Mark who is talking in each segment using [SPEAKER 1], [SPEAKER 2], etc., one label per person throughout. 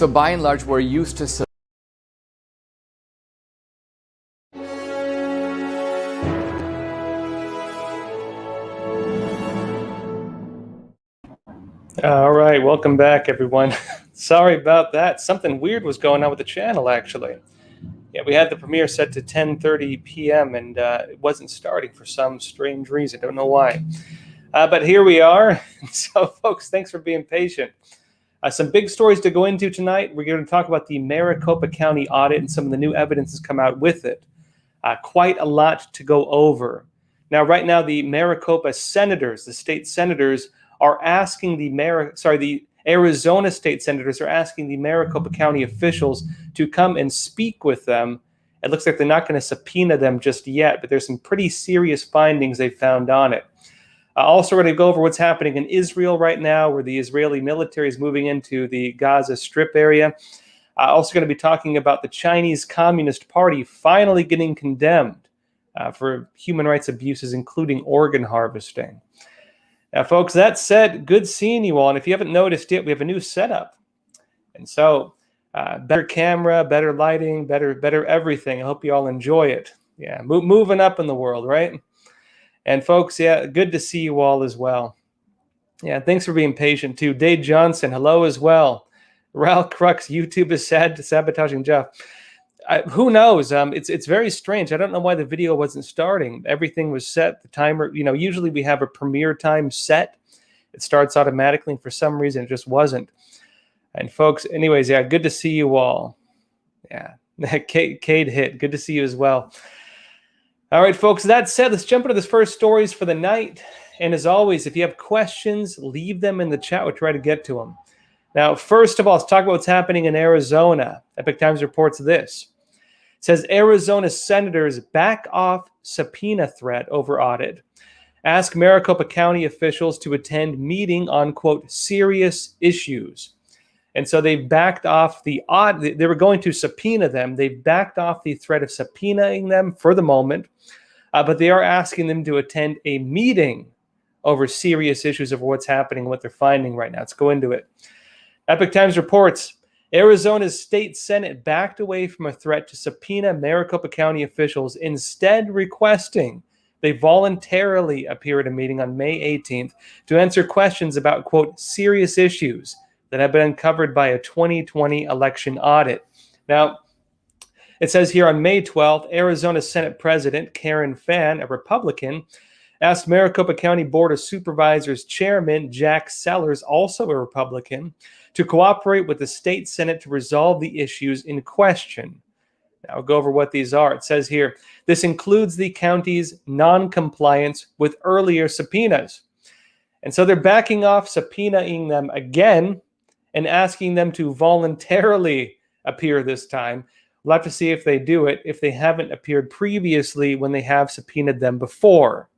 [SPEAKER 1] So by and large, we're used to
[SPEAKER 2] All right, welcome back, everyone. Sorry about that. Something weird was going on with the channel, actually. Yeah, we had the premiere set to 10:30 p.m. and it wasn't starting for some strange reason. Don't know why. But here we are. So, folks, thanks for being patient. Some big stories to go into tonight. We're going to talk about the Maricopa County audit and some of the new evidence that's come out with it. Quite a lot to go over. Now, right now, the Maricopa senators, the state senators, are asking the Arizona state senators are asking the Maricopa County officials to come and speak with them. It looks like they're not going to subpoena them just yet, but there's some pretty serious findings they found on it. Also, we're going to go over what's happening in Israel right now, where the Israeli military is moving into the Gaza Strip area. Also going to be talking about the Chinese Communist Party finally getting condemned for human rights abuses, including organ harvesting. Now, folks, that said, good seeing you all. And if you haven't noticed yet, we have a new setup. And so, better camera, better lighting, better everything. I hope you all enjoy it. Yeah, moving up in the world, right? And folks, yeah, good to see you all as well. Yeah, thanks for being patient too. Dave Johnson, hello as well. Ralph Crux, YouTube is sabotaging Jeff. Who knows? It's very strange. I don't know why the video wasn't starting. Everything was set. The timer, usually we have a premiere time set. It starts automatically, and for some reason, it just wasn't. And folks, anyways, yeah, good to see you all. Yeah, Cade hit. Good to see you as well. All right, folks, that said, let's jump into this first stories for the night. And as always, if you have questions, leave them in the chat. We'll try to get to them. Now, first of all, let's talk about what's happening in Arizona. Epoch Times reports this. It says Arizona senators back off subpoena threat over audit. Ask Maricopa County officials to attend meeting on, quote, serious issues. And so they backed off the audit. They were going to subpoena them. They backed off the threat of subpoenaing them for the moment. But they are asking them to attend a meeting over serious issues of what's happening, what they're finding right now. Let's go into it. Epoch Times reports, Arizona's state senate backed away from a threat to subpoena Maricopa County officials, instead requesting they voluntarily appear at a meeting on May 18th to answer questions about, quote, serious issues that have been uncovered by a 2020 election audit. Now, it says here on May 12th, Arizona Senate President Karen Fann, a Republican, asked Maricopa County Board of Supervisors Chairman Jack Sellers, also a Republican, to cooperate with the state Senate to resolve the issues in question. Now, I'll go over what these are. It says here, this includes the county's non-compliance with earlier subpoenas. And so they're backing off subpoenaing them again and asking them to voluntarily appear this time. We'll have to see if they do it, if they haven't appeared previously when they have subpoenaed them before.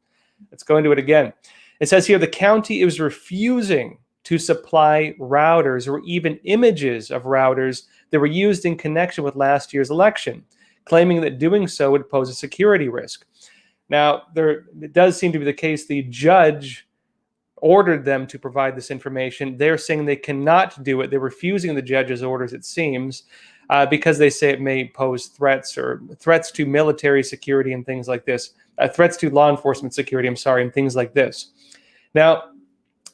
[SPEAKER 2] Let's go into it again. It says here the county is refusing to supply routers or even images of routers that were used in connection with last year's election, claiming that doing so would pose a security risk. Now, it does seem to be the case the judge ordered them to provide this information. They're saying they cannot do it. They're refusing the judge's orders, it seems, because they say it may pose threats to military security and things like this. Threats to law enforcement security, and things like this. Now,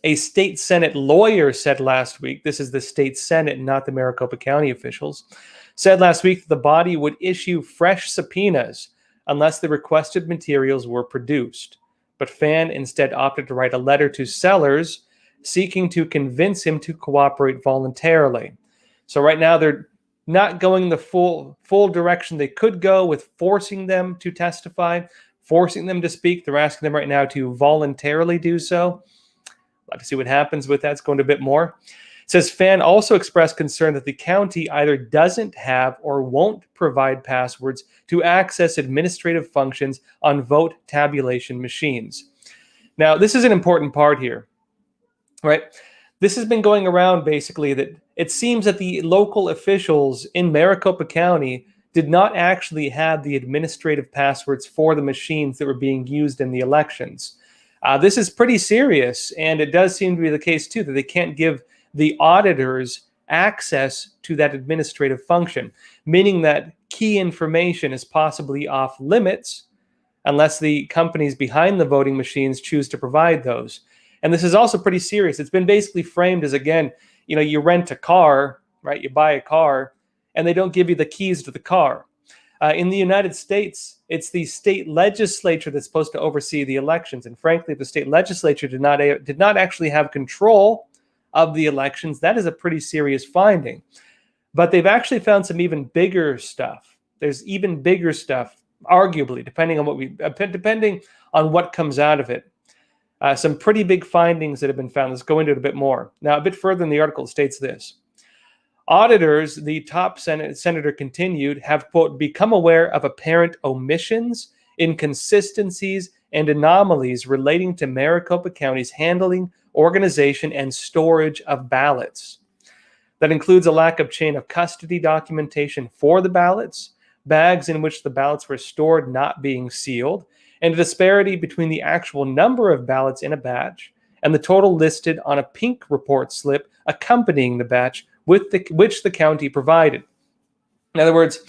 [SPEAKER 2] a state Senate lawyer said last week, this is the state Senate, not the Maricopa County officials, said last week that the body would issue fresh subpoenas unless the requested materials were produced. But Fann instead opted to write a letter to Sellers seeking to convince him to cooperate voluntarily. So right now they're not going the full direction they could go with forcing them to testify, forcing them to speak. They're asking them right now to voluntarily do so. We'll have to see what happens with that. It's going to a bit more. It says Fann also expressed concern that the county either doesn't have or won't provide passwords to access administrative functions on vote tabulation machines. Now, this is an important part here, right? This has been going around basically that it seems that the local officials in Maricopa County did not actually have the administrative passwords for the machines that were being used in the elections. This is pretty serious, and it does seem to be the case, too, that they can't give the auditors access to that administrative function, meaning that key information is possibly off limits unless the companies behind the voting machines choose to provide those. And this is also pretty serious. It's been basically framed as, again, you rent a car, right? You buy a car, and they don't give you the keys to the car. In the United States, it's the state legislature that's supposed to oversee the elections. And frankly, if the state legislature did not actually have control of the elections, that is a pretty serious finding. But they've actually found some even bigger stuff. There's even bigger stuff, arguably, depending on what comes out of it. Some pretty big findings that have been found. Let's go into it a bit more. Now, a bit further in the article, it states this. Auditors, the top senator continued, have, quote, become aware of apparent omissions, inconsistencies, and anomalies relating to Maricopa County's handling, organization, and storage of ballots. That includes a lack of chain of custody documentation for the ballots, bags in which the ballots were stored not being sealed, and a disparity between the actual number of ballots in a batch and the total listed on a pink report slip accompanying the batch which the county provided. In other words,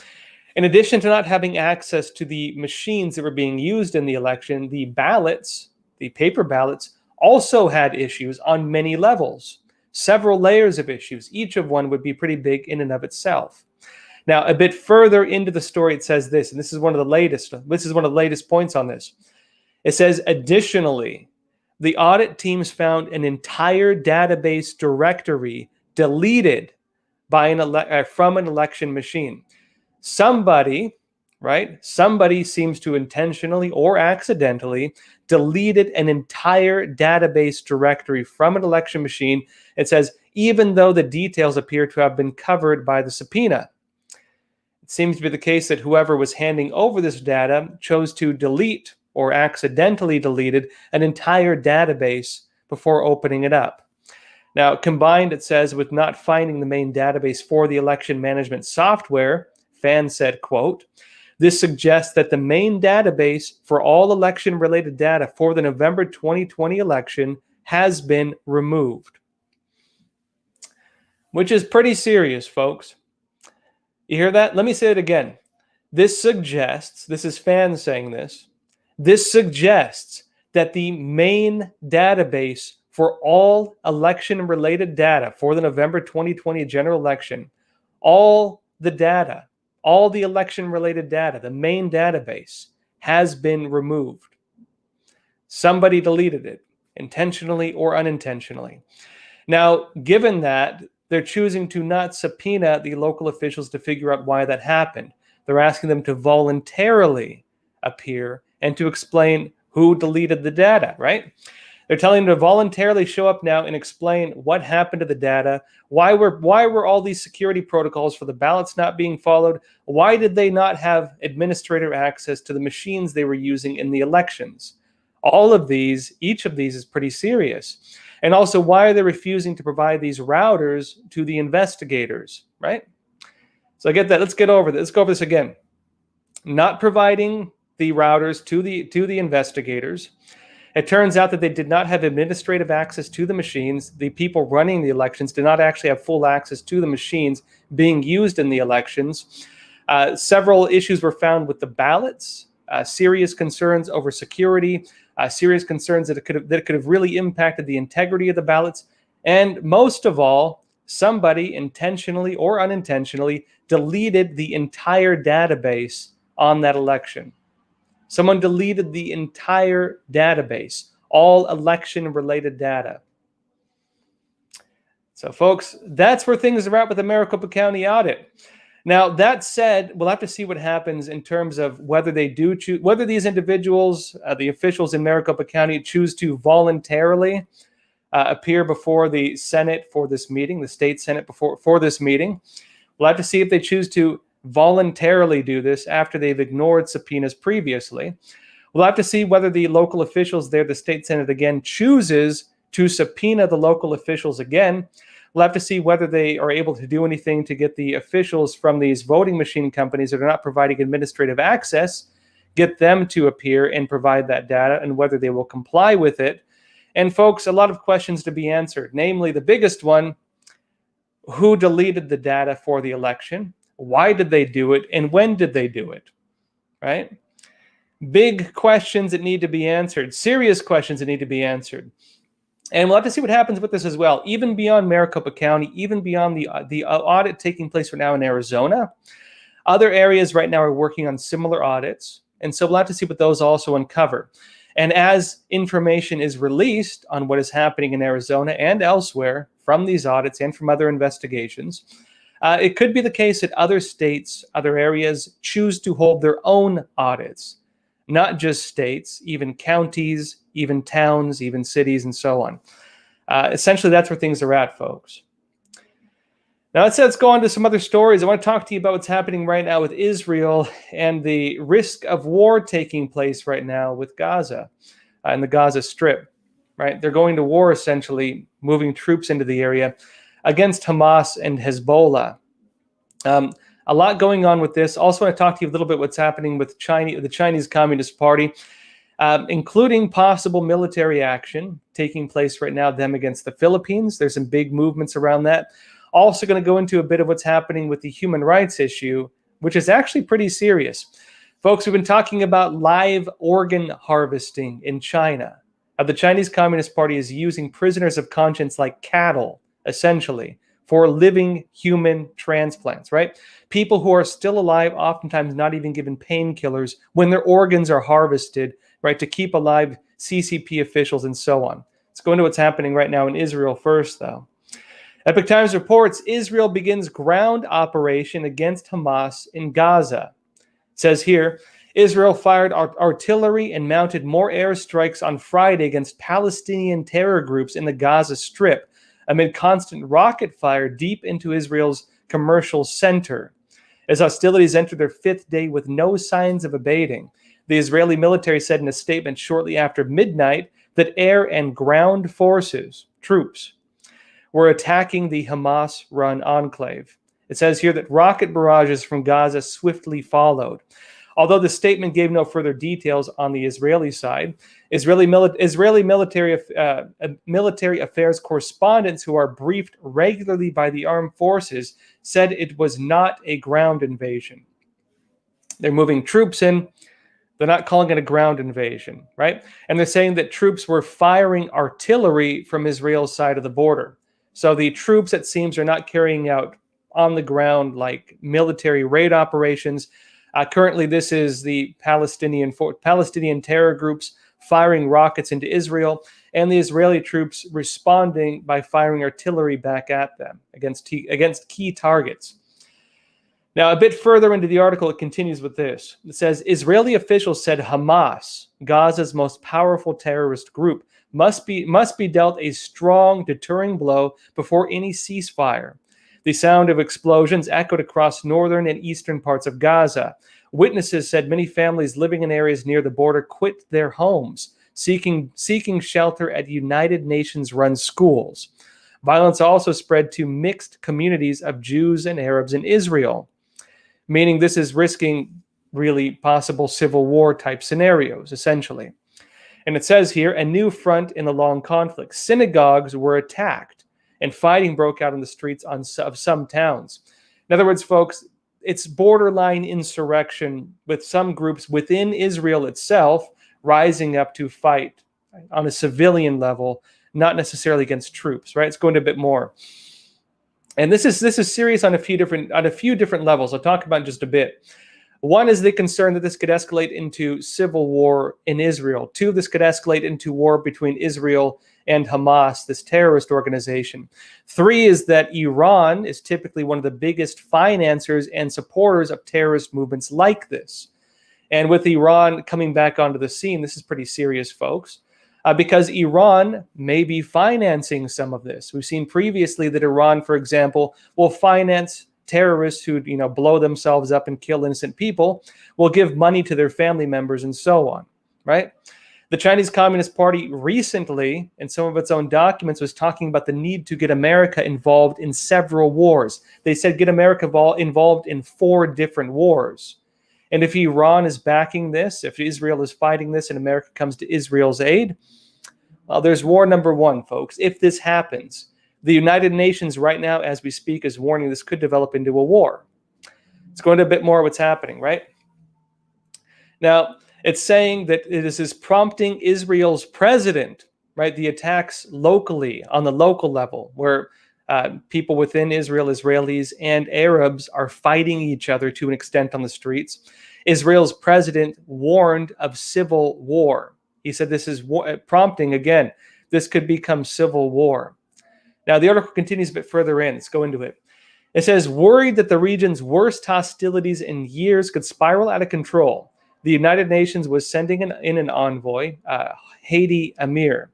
[SPEAKER 2] in addition to not having access to the machines that were being used in the election, the ballots, the paper ballots, also had issues on many levels, several layers of issues, each of one would be pretty big in and of itself. Now, a bit further into the story, it says this, and this is one of the latest points on this. It says, additionally, the audit teams found an entire database directory deleted from an election machine. Somebody seems to intentionally or accidentally deleted an entire database directory from an election machine. It says, even though the details appear to have been covered by the subpoena. It seems to be the case that whoever was handing over this data chose to delete or accidentally deleted an entire database before opening it up. Now, combined, it says, with not finding the main database for the election management software, Fan said, quote, this suggests that the main database for all election-related data for the November 2020 election has been removed. Which is pretty serious, folks. You hear that? Let me say it again. This suggests, this is Fan saying this suggests that the main database for all election-related data for the November 2020 general election, all the election-related data, the main database, has been removed. Somebody deleted it, intentionally or unintentionally. Now, given that, they're choosing to not subpoena the local officials to figure out why that happened. They're asking them to voluntarily appear and to explain who deleted the data, right? They're telling them to voluntarily show up now and explain what happened to the data. Why were all these security protocols for the ballots not being followed? Why did they not have administrator access to the machines they were using in the elections? Each of these is pretty serious. And also, why are they refusing to provide these routers to the investigators, right? So I get that. Let's go over this again. Not providing the routers to the investigators. It turns out that they did not have administrative access to the machines. The people running the elections did not actually have full access to the machines being used in the elections. Several issues were found with the ballots, serious concerns over security, serious concerns that could have really impacted the integrity of the ballots. And most of all, somebody intentionally or unintentionally deleted the entire database on that election. Someone deleted the entire database, all election-related data. So, folks, that's where things are at with the Maricopa County audit. Now, that said, we'll have to see what happens in terms of whether they do choose, whether these individuals, the officials in Maricopa County, choose to voluntarily appear before the Senate for this meeting, the state Senate for this meeting. We'll have to see if they choose to voluntarily do this after they've ignored subpoenas previously. We'll have to see whether the local officials there, the state Senate again, chooses to subpoena the local officials again. We'll have to see whether they are able to do anything to get the officials from these voting machine companies that are not providing administrative access, get them to appear and provide that data, and whether they will comply with it. And folks, a lot of questions to be answered. Namely, the biggest one, Who deleted the data for the election? Why did they do it? And when did they do it? Right? Big questions that need to be answered, serious questions that need to be answered. And we'll have to see what happens with this as well, even beyond Maricopa County, even beyond the audit taking place right now in Arizona. Other areas right now are working on similar audits. And so we'll have to see what those also uncover. And as information is released on what is happening in Arizona and elsewhere from these audits and from other investigations, it could be the case that other states, other areas choose to hold their own audits, not just states, even counties, even towns, even cities, and so on. Essentially, that's where things are at, folks. Now, let's go on to some other stories. I want to talk to you about what's happening right now with Israel and the risk of war taking place right now with Gaza and the Gaza Strip. Right, they're going to war, essentially, moving troops into the area against Hamas and Hezbollah. A lot going on with this. Also want to talk to you a little bit what's happening with the Chinese Communist Party, including possible military action taking place right now, them against the Philippines. There's some big movements around that. Also going to go into a bit of what's happening with the human rights issue, which is actually pretty serious. Folks, we've been talking about live organ harvesting in China. The Chinese Communist Party is using prisoners of conscience like cattle, essentially, for living human transplants, right? People who are still alive, oftentimes not even given painkillers when their organs are harvested, right, to keep alive CCP officials and so on. Let's go into what's happening right now in Israel first, though. Epoch Times reports Israel begins ground operation against Hamas in Gaza. It says here, Israel fired artillery and mounted more airstrikes on Friday against Palestinian terror groups in the Gaza Strip, amid constant rocket fire deep into Israel's commercial center. As hostilities enter their fifth day with no signs of abating, the Israeli military said in a statement shortly after midnight that air and ground forces, troops, were attacking the Hamas-run enclave. It says here that rocket barrages from Gaza swiftly followed. Although the statement gave no further details on the Israeli side, Israeli military affairs correspondents who are briefed regularly by the armed forces said it was not a ground invasion. They're moving troops in. They're not calling it a ground invasion, right? And they're saying that troops were firing artillery from Israel's side of the border. So the troops, it seems, are not carrying out on the ground like military raid operations. Currently, this is the Palestinian terror groups firing rockets into Israel, and the Israeli troops responding by firing artillery back at them against key targets. Now, a bit further into the article, it continues with this. It says, Israeli officials said Hamas, Gaza's most powerful terrorist group, must be dealt a strong deterring blow before any ceasefire. The sound of explosions echoed across northern and eastern parts of Gaza. Witnesses said many families living in areas near the border quit their homes, seeking shelter at United Nations-run schools. Violence also spread to mixed communities of Jews and Arabs in Israel, meaning this is risking really possible civil war type scenarios, essentially. And it says here, a new front in the long conflict. Synagogues were attacked, and fighting broke out in the streets of some towns. In other words, folks, it's borderline insurrection with some groups within Israel itself rising up to fight on a civilian level, not necessarily against troops, right? It's going to a bit more. And this is serious on a few different levels. I'll talk about in just a bit. One is the concern that this could escalate into civil war in Israel. Two, this could escalate into war between Israel and Hamas, this terrorist organization. Three is that Iran is typically one of the biggest financiers and supporters of terrorist movements like this. And with Iran coming back onto the scene, this is pretty serious, folks, because Iran may be financing some of this. We've seen previously that Iran, for example, will finance terrorists who blow themselves up and kill innocent people, will give money to their family members and so on, right? The Chinese Communist Party recently, in some of its own documents, was talking about the need to get America involved in several wars. They said get America involved in 4 different wars. And if Iran is backing this, if Israel is fighting this and America comes to Israel's aid, well, there's war number 1, folks. If this happens, The United Nations right now, as we speak, is warning this could develop into a war. Let's go into a bit more of what's happening, right? Now, it's saying that it is prompting Israel's president, right? The attacks locally, on the local level, where people within Israel, Israelis and Arabs, are fighting each other to an extent on the streets. Israel's president warned of civil war. He said this is prompting, again, this could become civil war. Now, the article continues a bit further in. Let's go into it. It says, worried that the region's worst hostilities in years could spiral out of control, the United Nations was sending in an envoy, Hadi Amir.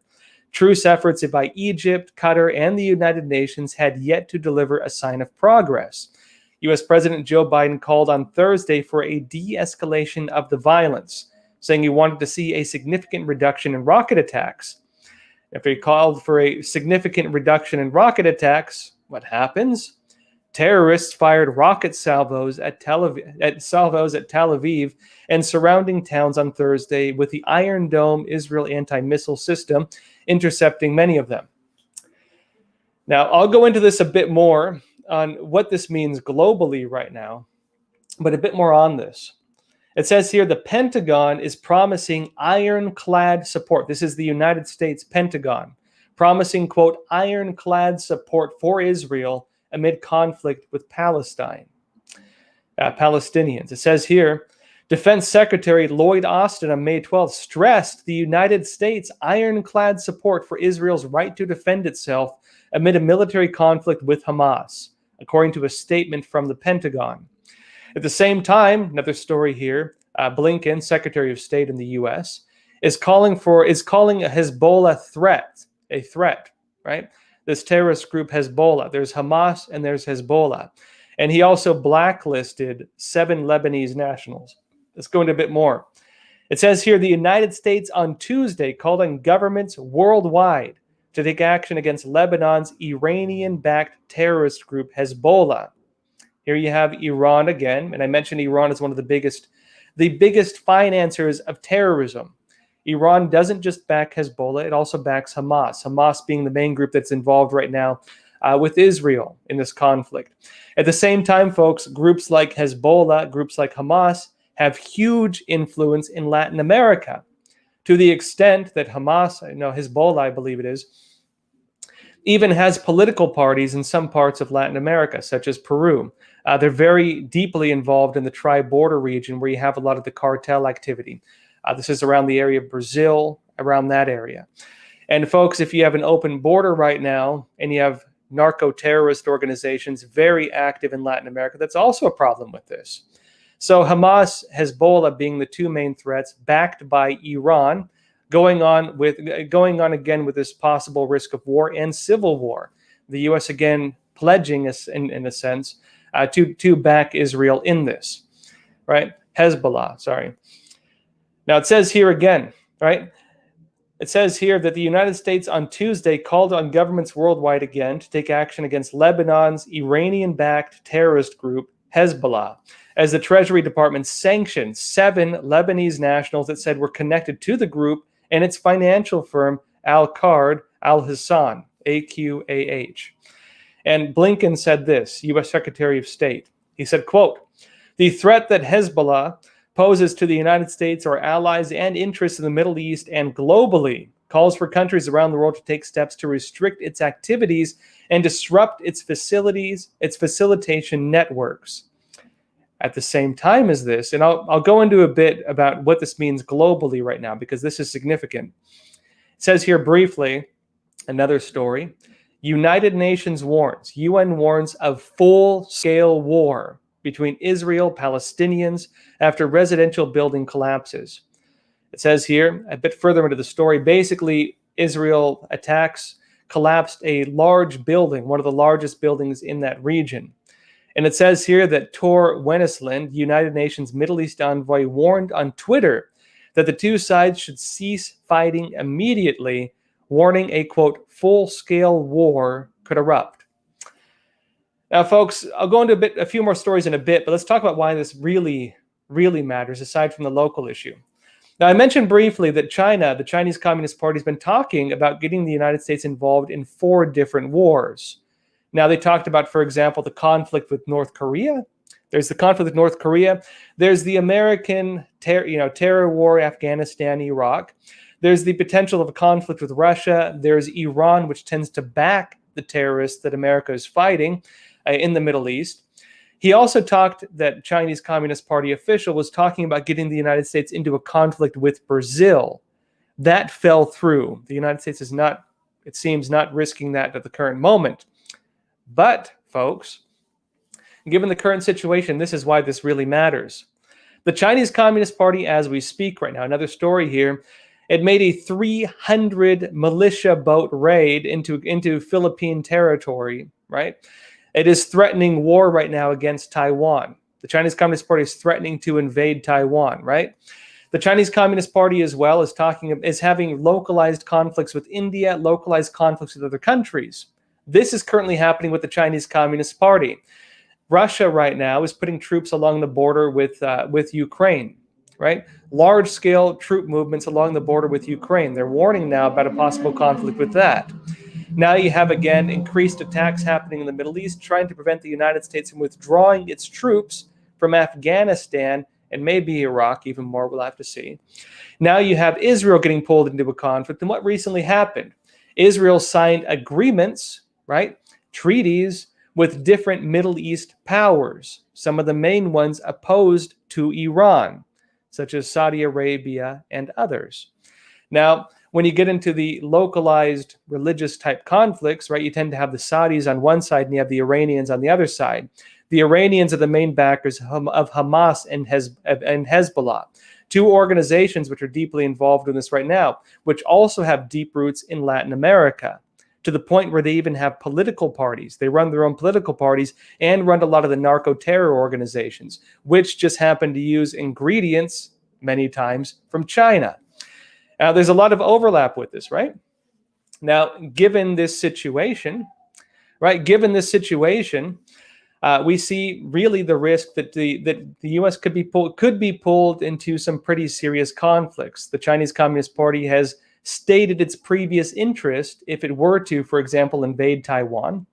[SPEAKER 2] Truce efforts by Egypt, Qatar, and the United Nations had yet to deliver a sign of progress. U.S. President Joe Biden called on Thursday for a de-escalation of the violence, saying he wanted to see a significant reduction in rocket attacks. After he called for a significant reduction in rocket attacks, what happens? Terrorists fired rocket salvos at Tel Aviv and surrounding towns on Thursday, with the Iron Dome Israel anti-missile system intercepting many of them. Now, I'll go into this a bit more on what this means globally right now, but a bit more on this. It says here the Pentagon is promising ironclad support. This is the United States Pentagon, promising, quote, ironclad support for Israel amid conflict with Palestinians. It says here, Defense Secretary Lloyd Austin on May 12th stressed the United States' ironclad support for Israel's right to defend itself amid a military conflict with Hamas, according to a statement from the Pentagon. At the same time, another story here, Blinken, Secretary of State in the U.S., is calling a Hezbollah a threat, right? This terrorist group Hezbollah. There's Hamas and there's Hezbollah. And he also blacklisted 7 Lebanese nationals. Let's go into a bit more. It says here the United States on Tuesday called on governments worldwide to take action against Lebanon's Iranian-backed terrorist group Hezbollah. Here you have Iran again, and I mentioned Iran is one of the biggest financiers of terrorism. Iran doesn't just back Hezbollah, it also backs Hamas, Hamas being the main group that's involved right now with Israel in this conflict. At the same time, folks, groups like Hezbollah, groups like Hamas have huge influence in Latin America, to the extent that Hezbollah, I believe it is, even has political parties in some parts of Latin America, such as Peru. They're very deeply involved in the tri-border region where you have a lot of the cartel activity. This is around the area of Brazil, around that area. And folks, if you have an open border right now and you have narco-terrorist organizations very active in Latin America, that's also a problem with this. So Hamas, Hezbollah being the 2 main threats, backed by Iran, going on again with this possible risk of war and civil war. The U.S. again pledging us in a sense to back Israel in this, right? Hezbollah, sorry. Now it says here again, right? It says here that the United States on Tuesday called on governments worldwide again to take action against Lebanon's Iranian-backed terrorist group Hezbollah, as the Treasury Department sanctioned 7 Lebanese nationals that said were connected to the group and its financial firm Al-Qard Al-Hassan, AQAH. And Blinken said this, U.S. Secretary of State. He said, quote, the threat that Hezbollah poses to the United States, our allies, and interests in the Middle East and globally calls for countries around the world to take steps to restrict its activities and disrupt its facilities, its facilitation networks. At the same time as this, and I'll go into a bit about what this means globally right now, because this is significant. It says here briefly, another story, United Nations warns, UN warns of full-scale war between Israel, Palestinians, after residential building collapses. It says here, a bit further into the story, basically Israel attacks collapsed a large building, one of the largest buildings in that region. And it says here that Tor Wennesland, United Nations Middle East envoy, warned on Twitter that the 2 sides should cease fighting immediately, warning a, quote, full-scale war could erupt. Now, folks, I'll go into a few more stories in a bit, but let's talk about why this really matters, aside from the local issue. Now, I mentioned briefly that China, the Chinese Communist Party, has been talking about getting the United States involved in 4 different wars. Now, they talked about, for example, the conflict with North Korea. There's the conflict with North Korea. There's the American terror war, Afghanistan, Iraq. There's the potential of a conflict with Russia. There's Iran, which tends to back the terrorists that America is fighting in the Middle East. He also talked that Chinese Communist Party official was talking about getting the United States into a conflict with Brazil. That fell through. The United States is not, it seems, not risking that at the current moment. But, folks, given the current situation, this is why this really matters. The Chinese Communist Party, as we speak right now, another story here, it made a 300 militia boat raid into Philippine territory, right? It is threatening war right now against Taiwan. The Chinese Communist Party is threatening to invade Taiwan, right? The Chinese Communist Party as well is having localized conflicts with India, localized conflicts with other countries. This is currently happening with the Chinese Communist Party. Russia right now is putting troops along the border with Ukraine, right? Large-scale troop movements along the border with Ukraine. They're warning now about a possible conflict with that. Now you have, again, increased attacks happening in the Middle East, trying to prevent the United States from withdrawing its troops from Afghanistan and maybe Iraq, even more, we'll have to see. Now you have Israel getting pulled into a conflict. And what recently happened? Israel signed agreements, right? Treaties with different Middle East powers, some of the main ones opposed to Iran, such as Saudi Arabia and others. Now, when you get into the localized religious type conflicts, right, you tend to have the Saudis on one side and you have the Iranians on the other side. The Iranians are the main backers of Hamas and Hezbollah, 2 organizations which are deeply involved in this right now, which also have deep roots in Latin America, to the point where they even have political parties. They run their own political parties and run a lot of the narco-terror organizations, which just happen to use ingredients, many times, from China. Now, there's a lot of overlap with this, right? Now, given this situation, we see really the risk that the U.S. could be pulled into some pretty serious conflicts. The Chinese Communist Party has stated its previous interest if it were to, for example, invade Taiwan.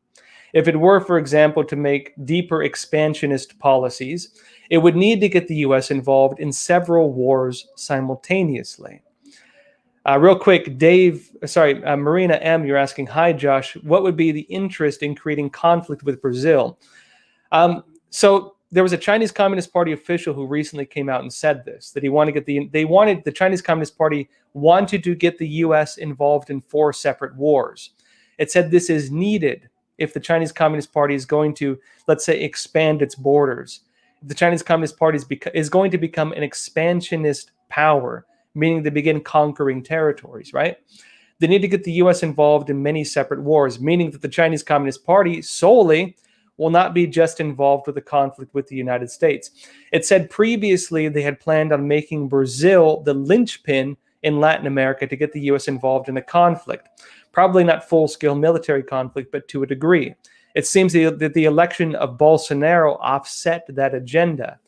[SPEAKER 2] If it were, for example, to make deeper expansionist policies, it would need to get the U.S. involved in several wars simultaneously. Real quick, Marina M., you're asking, hi, Josh, what would be the interest in creating conflict with Brazil? So there was a Chinese Communist Party official who recently came out and said this, that the Chinese Communist Party wanted to get the U.S. involved in 4 separate wars. It said this is needed if the Chinese Communist Party is going to, let's say, expand its borders. If the Chinese Communist Party is going to become an expansionist power, meaning they begin conquering territories, right? They need to get the U.S. involved in many separate wars, meaning that the Chinese Communist Party solely will not be just involved with the conflict with the United States. It said previously they had planned on making Brazil the linchpin in Latin America to get the U.S. involved in a conflict. Probably not full-scale military conflict, but to a degree. It seems that the election of Bolsonaro offset that agenda,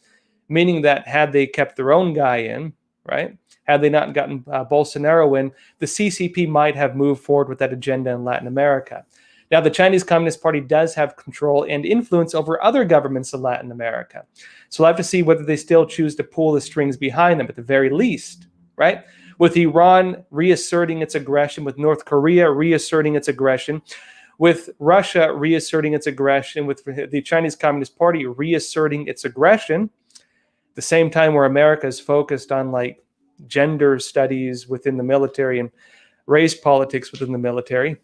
[SPEAKER 2] meaning that had they kept their own guy in, right? Had they not gotten Bolsonaro in, the CCP might have moved forward with that agenda in Latin America. Now, the Chinese Communist Party does have control and influence over other governments in Latin America. So we'll have to see whether they still choose to pull the strings behind them at the very least, right? With Iran reasserting its aggression, with North Korea reasserting its aggression, with Russia reasserting its aggression, with the Chinese Communist Party reasserting its aggression, at the same time where America is focused on like gender studies within the military and race politics within the military,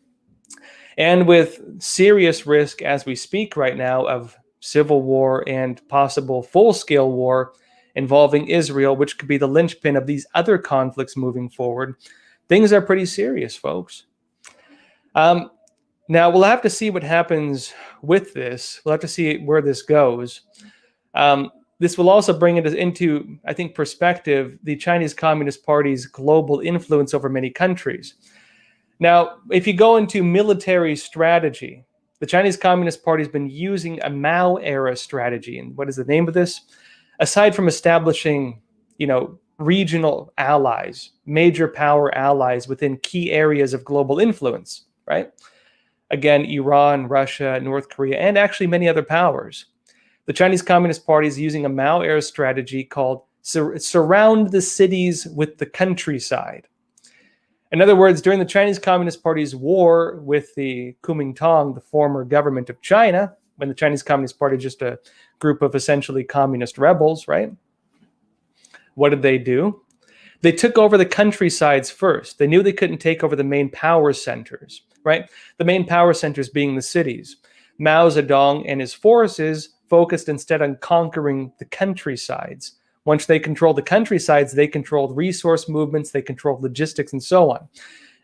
[SPEAKER 2] and with serious risk as we speak right now of civil war and possible full-scale war involving Israel, which could be the linchpin of these other conflicts moving forward. Things are pretty serious, folks. Now, we'll have to see what happens with this. We'll have to see where this goes. This will also bring into, I think, perspective the Chinese Communist Party's global influence over many countries. Now, if you go into military strategy, the Chinese Communist Party has been using a Mao era strategy. And what is the name of this? Aside from establishing, regional allies, major power allies within key areas of global influence, right? Again, Iran, Russia, North Korea, and actually many other powers. The Chinese Communist Party is using a Mao Air strategy called surround the cities with the countryside. In other words, during the Chinese Communist Party's war with the Kuomintang, the former government of China, when the Chinese Communist Party is just a group of essentially communist rebels, right? What did they do? They took over the countrysides first. They knew they couldn't take over the main power centers, right? The main power centers being the cities. Mao Zedong and his forces focused instead on conquering the countrysides. Once they controlled the countrysides, they controlled resource movements, they controlled logistics, and so on.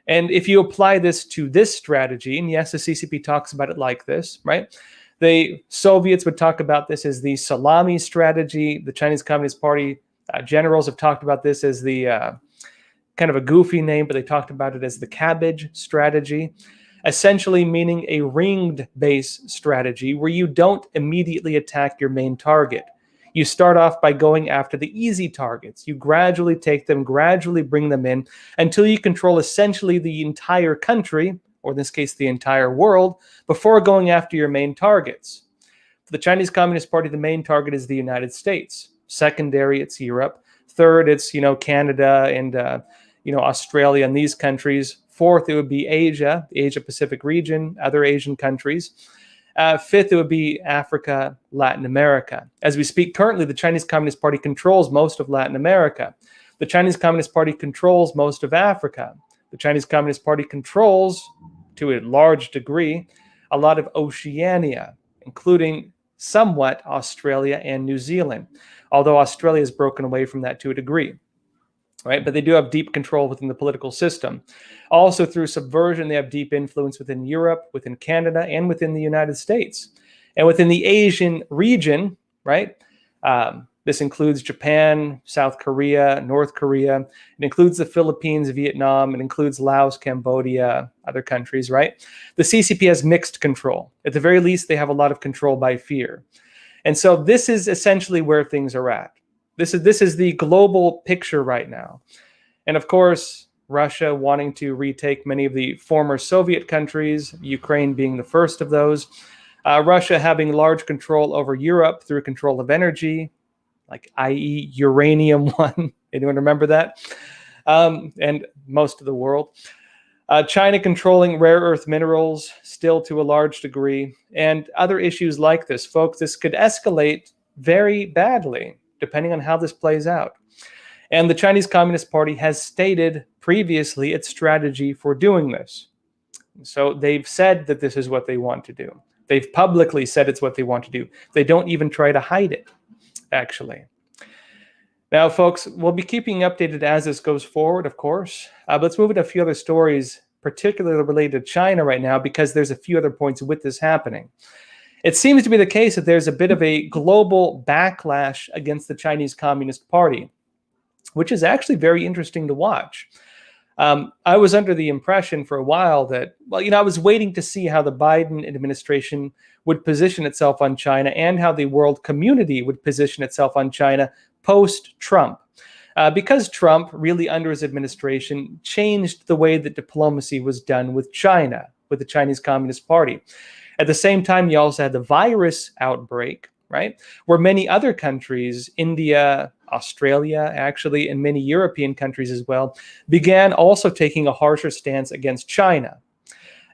[SPEAKER 2] And if you apply this to this strategy, and yes, the CCP talks about it like this, right? The Soviets would talk about this as the salami strategy. The Chinese Communist Party generals have talked about this as the kind of a goofy name, but they talked about it as the cabbage strategy, essentially meaning a ringed base strategy where you don't immediately attack your main target. You start off by going after the easy targets. You gradually take them, gradually bring them in until you control essentially the entire country, or in this case, the entire world, before going after your main targets. For the Chinese Communist Party, the main target is the United States. Secondary, it's Europe. Third, it's, Canada and, Australia and these countries. Fourth, it would be Asia, the Asia-Pacific region, other Asian countries. Fifth, it would be Africa, Latin America. As we speak currently, the Chinese Communist Party controls most of Latin America. The Chinese Communist Party controls most of Africa. The Chinese Communist Party controls, to a large degree, a lot of Oceania, including somewhat Australia and New Zealand, although Australia has broken away from that to a degree. Right? But they do have deep control within the political system. Also, through subversion, they have deep influence within Europe, within Canada, and within the United States. And within the Asian region, right? This includes Japan, South Korea, North Korea. It includes the Philippines, Vietnam. It includes Laos, Cambodia, other countries, right? The CCP has mixed control. At the very least, they have a lot of control by fear. And so this is essentially where things are at. This is the global picture right now. And of course, Russia wanting to retake many of the former Soviet countries, Ukraine being the first of those. Russia having large control over Europe through control of energy, like i.e. uranium one. Anyone remember that? And most of the world. China controlling rare earth minerals still to a large degree. And other issues like this, folks. This could escalate very badly, depending on how this plays out. And the Chinese Communist Party has stated previously its strategy for doing this. So they've said that this is what they want to do. They've publicly said it's what they want to do. They don't even try to hide it, actually. Now, folks, we'll be keeping you updated as this goes forward, of course. But let's move into a few other stories, particularly related to China right now, because there's a few other points with this happening. It seems to be the case that there's a bit of a global backlash against the Chinese Communist Party, which is actually very interesting to watch. I was under the impression for a while that, I was waiting to see how the Biden administration would position itself on China and how the world community would position itself on China post-Trump. Because Trump, really under his administration, changed the way that diplomacy was done with China, with the Chinese Communist Party. At the same time, you also had the virus outbreak, right? Where many other countries, India, Australia, actually, and many European countries as well, began also taking a harsher stance against China.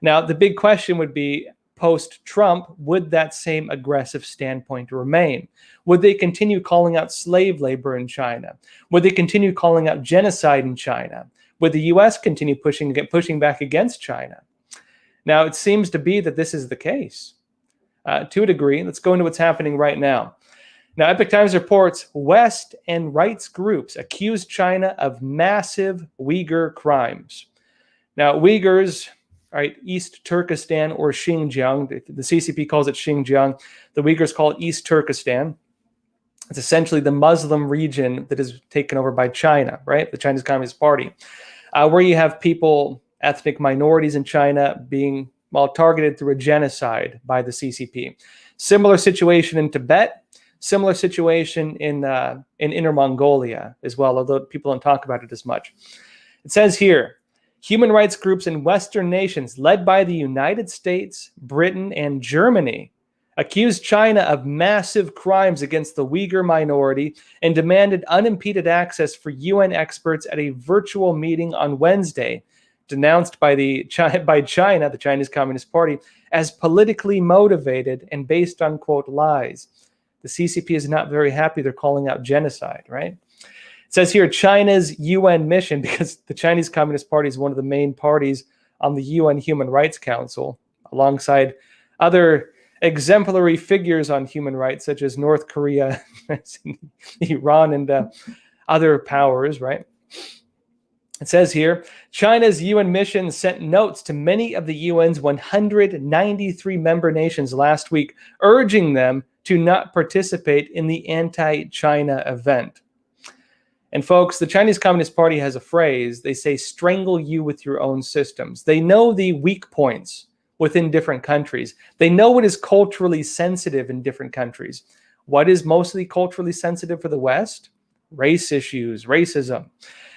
[SPEAKER 2] Now, the big question would be, post-Trump, would that same aggressive standpoint remain? Would they continue calling out slave labor in China? Would they continue calling out genocide in China? Would the U.S. continue pushing back against China? Now, it seems to be that this is the case to a degree. Let's go into what's happening right now. Now, Epoch Times reports West and rights groups accuse China of massive Uyghur crimes. Now, Uyghurs, right, East Turkestan or Xinjiang, the CCP calls it Xinjiang. The Uyghurs call it East Turkestan. It's essentially the Muslim region that is taken over by China, right? The Chinese Communist Party, where you have people, ethnic minorities in China being, targeted through a genocide by the CCP. Similar situation in Tibet, Similar situation in Inner Mongolia as well, although people don't talk about it as much. It says here, human rights groups in Western nations led by the United States, Britain, and Germany accused China of massive crimes against the Uyghur minority and demanded unimpeded access for UN experts at a virtual meeting on Wednesday, denounced by China, the Chinese Communist Party, as politically motivated and based on, quote, lies. The CCP is not very happy. They're calling out genocide, right? It says here, China's UN mission, because the Chinese Communist Party is one of the main parties on the UN Human Rights Council, alongside other exemplary figures on human rights, such as North Korea, Iran, and other powers, right? It says here, China's UN mission sent notes to many of the UN's 193 member nations last week, urging them to not participate in the anti-China event. And folks, the Chinese Communist Party has a phrase. They say, strangle you with your own systems. They know the weak points within different countries. They know what is culturally sensitive in different countries. What is mostly culturally sensitive for the West? Race issues, racism.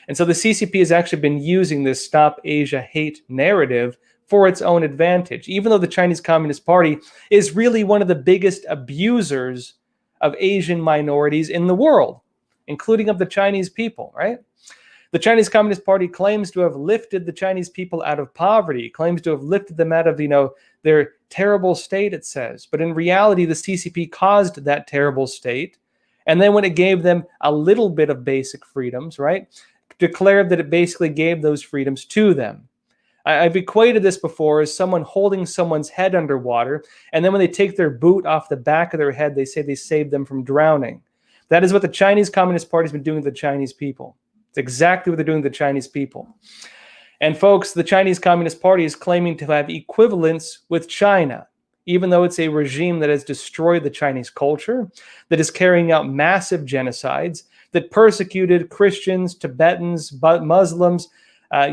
[SPEAKER 2] And so the CCP has actually been using this Stop Asia Hate narrative for its own advantage, even though the Chinese Communist Party is really one of the biggest abusers of Asian minorities in the world, including of the Chinese people, right? The Chinese Communist Party claims to have lifted the Chinese people out of poverty, claims to have lifted them out of, their terrible state, it says. But in reality, the CCP caused that terrible state. And then when it gave them a little bit of basic freedoms, right, declared that it basically gave those freedoms to them. I've equated this before as someone holding someone's head underwater, and then when they take their boot off the back of their head, they say they saved them from drowning. That is what the Chinese Communist Party has been doing to the Chinese people. It's exactly what they're doing to the Chinese people. And folks, the Chinese Communist Party is claiming to have equivalence with China, even though it's a regime that has destroyed the Chinese culture, that is carrying out massive genocides, that persecuted Christians, Tibetans, Muslims,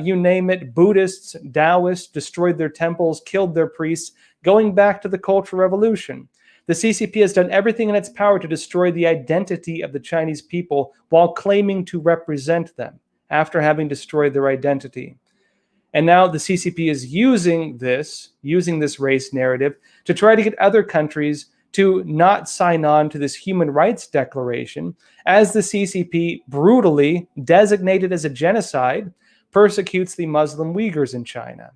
[SPEAKER 2] you name it, Buddhists, Taoists, destroyed their temples, killed their priests, going back to the Cultural Revolution. The CCP has done everything in its power to destroy the identity of the Chinese people while claiming to represent them after having destroyed their identity. And now the CCP is using this race narrative to try to get other countries to not sign on to this human rights declaration, as the CCP, brutally designated as a genocide, persecutes the Muslim Uyghurs in China.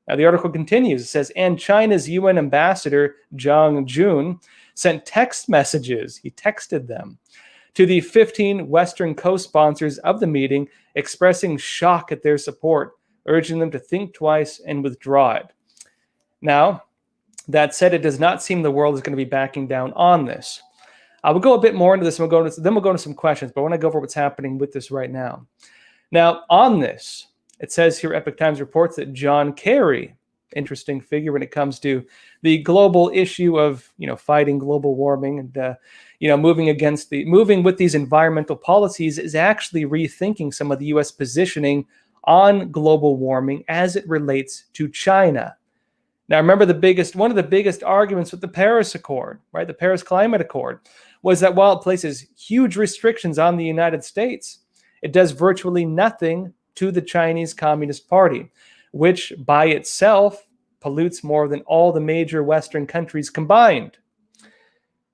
[SPEAKER 2] Now, the article continues. It says, and China's UN ambassador, Zhang Jun, sent text messages, he texted them, to the 15 Western co-sponsors of the meeting, expressing shock at their support, urging them to think twice and withdraw it. Now, that said, it does not seem the world is going to be backing down on this. I will go a bit more into this, and then we'll go into some questions, but I want to go over what's happening with this right now. Now, on this, it says here, Epoch Times reports that John Kerry, interesting figure when it comes to the global issue of, fighting global warming and, moving with these environmental policies, is actually rethinking some of the U.S. positioning on global warming as it relates to China. Now, remember, one of the biggest arguments with the Paris Accord, right, the Paris Climate Accord, was that while it places huge restrictions on the United States, it does virtually nothing to the Chinese Communist Party, which by itself pollutes more than all the major Western countries combined.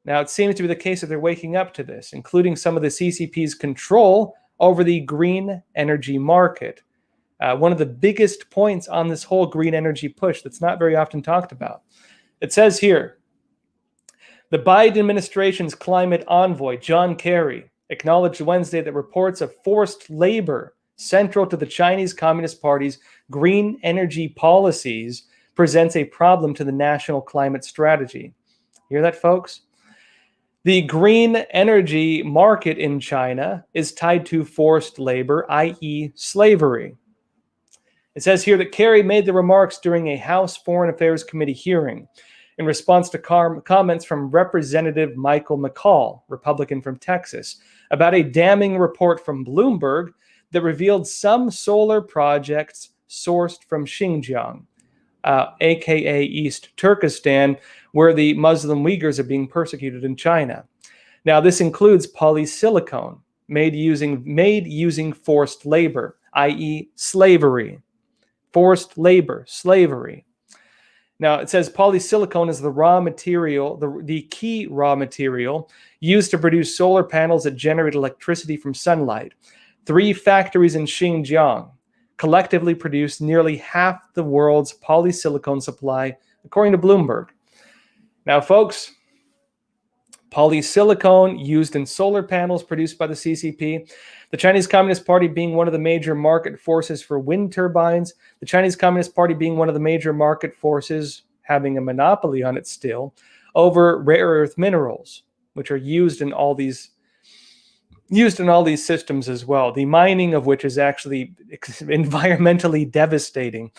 [SPEAKER 2] Now, it seems to be the case that they're waking up to this, including some of the CCP's control over the green energy market. One of the biggest points on this whole green energy push that's not very often talked about. It says here, the Biden administration's climate envoy, John Kerry, acknowledged Wednesday that reports of forced labor central to the Chinese Communist Party's green energy policies presents a problem to the national climate strategy. Hear that, folks? The green energy market in China is tied to forced labor, i.e. slavery. It says here that Kerry made the remarks during a House Foreign Affairs Committee hearing in response to comments from Representative Michael McCall, Republican from Texas, about a damning report from Bloomberg that revealed some solar projects sourced from Xinjiang, aka East Turkestan, where the Muslim Uyghurs are being persecuted in China. Now, this includes polysilicon, made using forced labor, i.e. slavery. Forced labor, slavery. Now, it says polysilicon is the raw material, the key raw material used to produce solar panels that generate electricity from sunlight. 3 factories in Xinjiang collectively produce nearly half the world's polysilicon supply, according to Bloomberg. Now, folks, polysilicon used in solar panels produced by the CCP, the Chinese Communist Party being one of the major market forces for wind turbines, the Chinese Communist Party being one of the major market forces, having a monopoly on it still, over rare earth minerals, which are used in all these systems as well, the mining of which is actually environmentally devastating,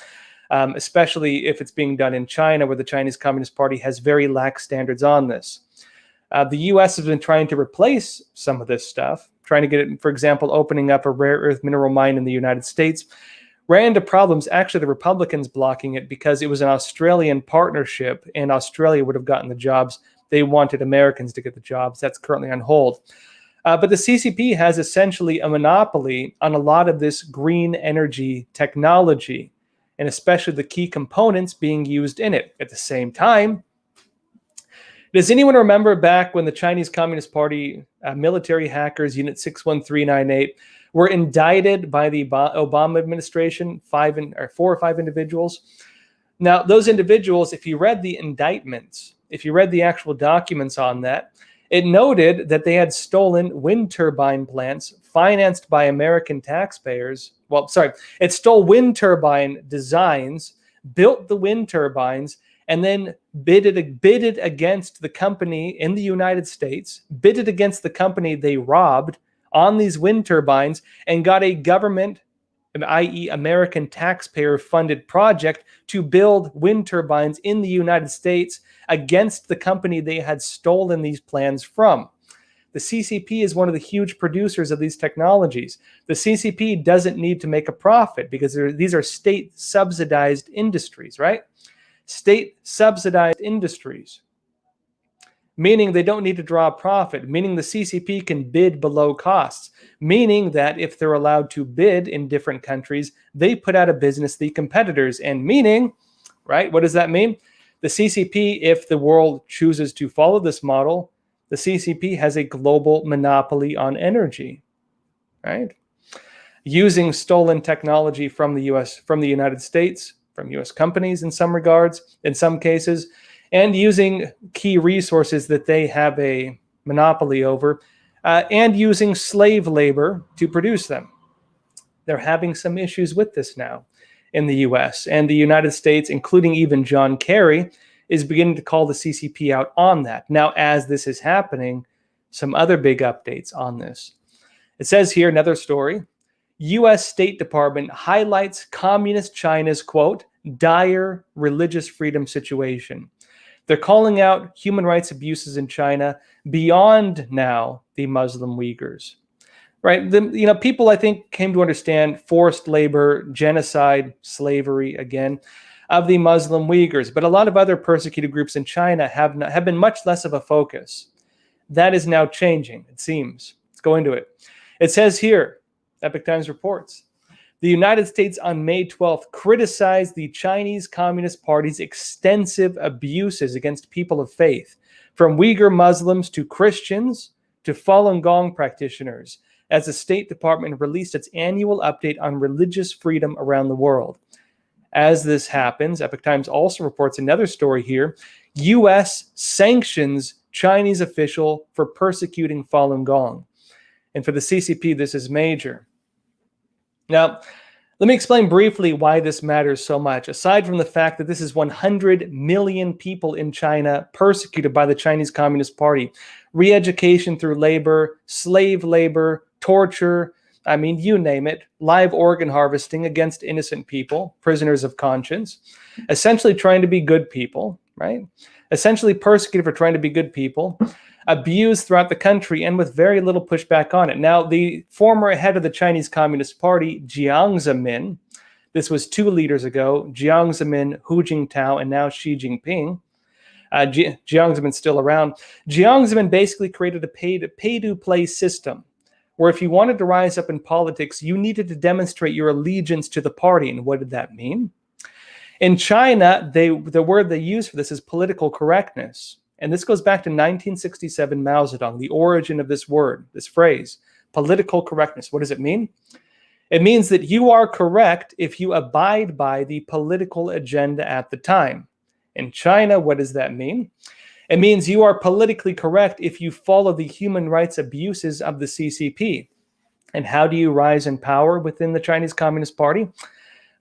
[SPEAKER 2] especially if it's being done in China, where the Chinese Communist Party has very lax standards on this. The U.S. has been trying to replace some of this stuff, trying to get it, for example, opening up a rare earth mineral mine in the United States. Ran into problems, actually the Republicans blocking it because it was an Australian partnership and Australia would have gotten the jobs. They wanted Americans to get the jobs. That's currently on hold. But the CCP has essentially a monopoly on a lot of this green energy technology, and especially the key components being used in it. At the same time, does anyone remember back when the Chinese Communist Party military hackers, Unit 61398, were indicted by the Obama administration, 4 or 5 individuals? Now, those individuals, if you read the indictments, if you read the actual documents on that, it noted that they had stolen wind turbine plants financed by American taxpayers. Well, sorry, it stole wind turbine designs, built the wind turbines, and then bidded against the company in the United States, bidded against the company they robbed on these wind turbines, and got a government, i.e. American taxpayer-funded project to build wind turbines in the United States against the company they had stolen these plans from. The CCP is one of the huge producers of these technologies. The CCP doesn't need to make a profit because these are state-subsidized industries, right? State-subsidized industries, meaning they don't need to draw a profit, meaning the CCP can bid below costs, meaning that if they're allowed to bid in different countries, they put out of business the competitors, and meaning, right, what does that mean? The CCP, if the world chooses to follow this model, the CCP has a global monopoly on energy, right? Using stolen technology from the US, from the United States, from US companies in some regards, in some cases, and using key resources that they have a monopoly over, and using slave labor to produce them. They're having some issues with this now in the US, and the United States, including even John Kerry, is beginning to call the CCP out on that. Now, as this is happening, some other big updates on this. It says here, another story, U.S. State Department highlights Communist China's, quote, dire religious freedom situation. They're calling out human rights abuses in China beyond now the Muslim Uyghurs, right? People, I think, came to understand forced labor, genocide, slavery, again, of the Muslim Uyghurs. But a lot of other persecuted groups in China have been much less of a focus. That is now changing, it seems. Let's go into it. It says here, Epoch Times reports, the United States on May 12th criticized the Chinese Communist Party's extensive abuses against people of faith, from Uyghur Muslims to Christians to Falun Gong practitioners, as the State Department released its annual update on religious freedom around the world. As this happens, Epoch Times also reports another story here. U.S. sanctions Chinese official for persecuting Falun Gong. And for the CCP, this is major. Now, let me explain briefly why this matters so much. Aside from the fact that this is 100 million people in China persecuted by the Chinese Communist Party, re-education through labor, slave labor, torture, I mean, you name it, live organ harvesting against innocent people, prisoners of conscience, essentially trying to be good people, right? Essentially persecuted for trying to be good people, abused throughout the country, and with very little pushback on it. Now, the former head of the Chinese Communist Party, Jiang Zemin, this was 2 leaders ago, Jiang Zemin, Hu Jintao, and now Xi Jinping, Jiang Zemin's still around. Jiang Zemin basically created a pay-to-play system where if you wanted to rise up in politics, you needed to demonstrate your allegiance to the party. And what did that mean? In China, the word they use for this is political correctness. And this goes back to 1967 Mao Zedong, the origin of this word, this phrase, political correctness. What does it mean? It means that you are correct if you abide by the political agenda at the time. In China, what does that mean? It means you are politically correct if you follow the human rights abuses of the CCP. And how do you rise in power within the Chinese Communist Party?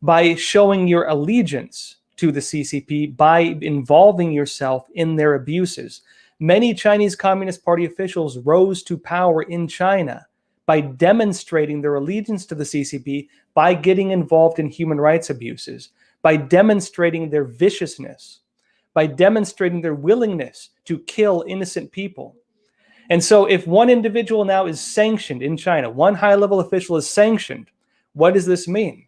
[SPEAKER 2] By showing your allegiance to the CCP, by involving yourself in their abuses. Many Chinese Communist Party officials rose to power in China by demonstrating their allegiance to the CCP, by getting involved in human rights abuses, by demonstrating their viciousness, by demonstrating their willingness to kill innocent people. And so if one individual now is sanctioned in China, one high-level official is sanctioned, what does this mean?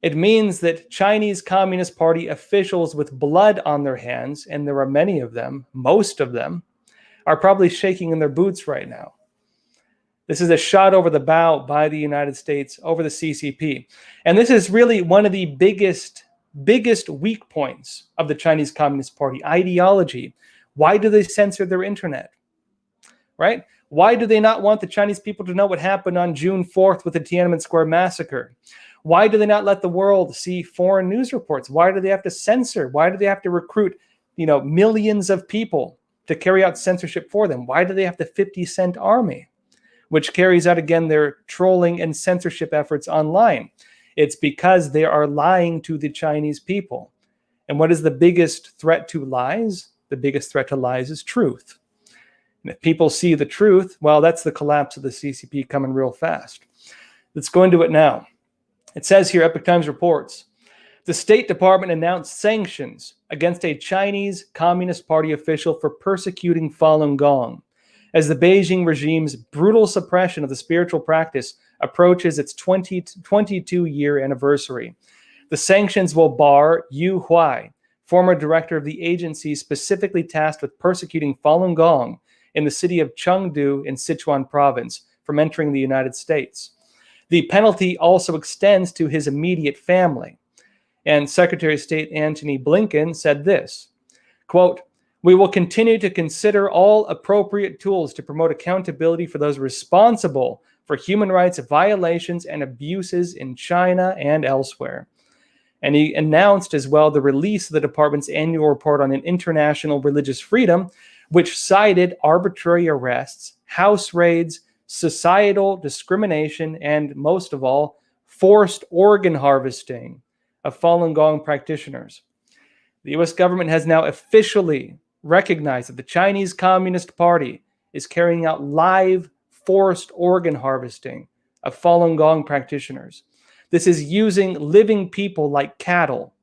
[SPEAKER 2] It means that Chinese Communist Party officials with blood on their hands, and there are many of them, most of them, are probably shaking in their boots right now. This is a shot over the bow by the United States over the CCP. And this is really one of the biggest weak points of the Chinese Communist Party, ideology. Why do they censor their internet? Right? Why do they not want the Chinese people to know what happened on June 4th with the Tiananmen Square massacre? Why do they not let the world see foreign news reports? Why do they have to censor? Why do they have to recruit, millions of people to carry out censorship for them? Why do they have the 50-cent army, which carries out, again, their trolling and censorship efforts online? It's because they are lying to the Chinese people. And what is the biggest threat to lies? The biggest threat to lies is truth. And if people see the truth, well, that's the collapse of the CCP coming real fast. Let's go into it now. It says here, Epoch Times reports, the State Department announced sanctions against a Chinese Communist Party official for persecuting Falun Gong, as the Beijing regime's brutal suppression of the spiritual practice approaches its 22-year anniversary. The sanctions will bar Yu Huai, former director of the agency specifically tasked with persecuting Falun Gong in the city of Chengdu in Sichuan province, from entering the United States. The penalty also extends to his immediate family. And Secretary of State Antony Blinken said this, quote, "We will continue to consider all appropriate tools to promote accountability for those responsible for human rights violations and abuses in China and elsewhere." And he announced as well the release of the department's annual report on international religious freedom, which cited arbitrary arrests, house raids, societal discrimination, and most of all, forced organ harvesting of Falun Gong practitioners. The US government has now officially recognized that the Chinese Communist Party is carrying out live forced organ harvesting of Falun Gong practitioners. This is using living people like cattle,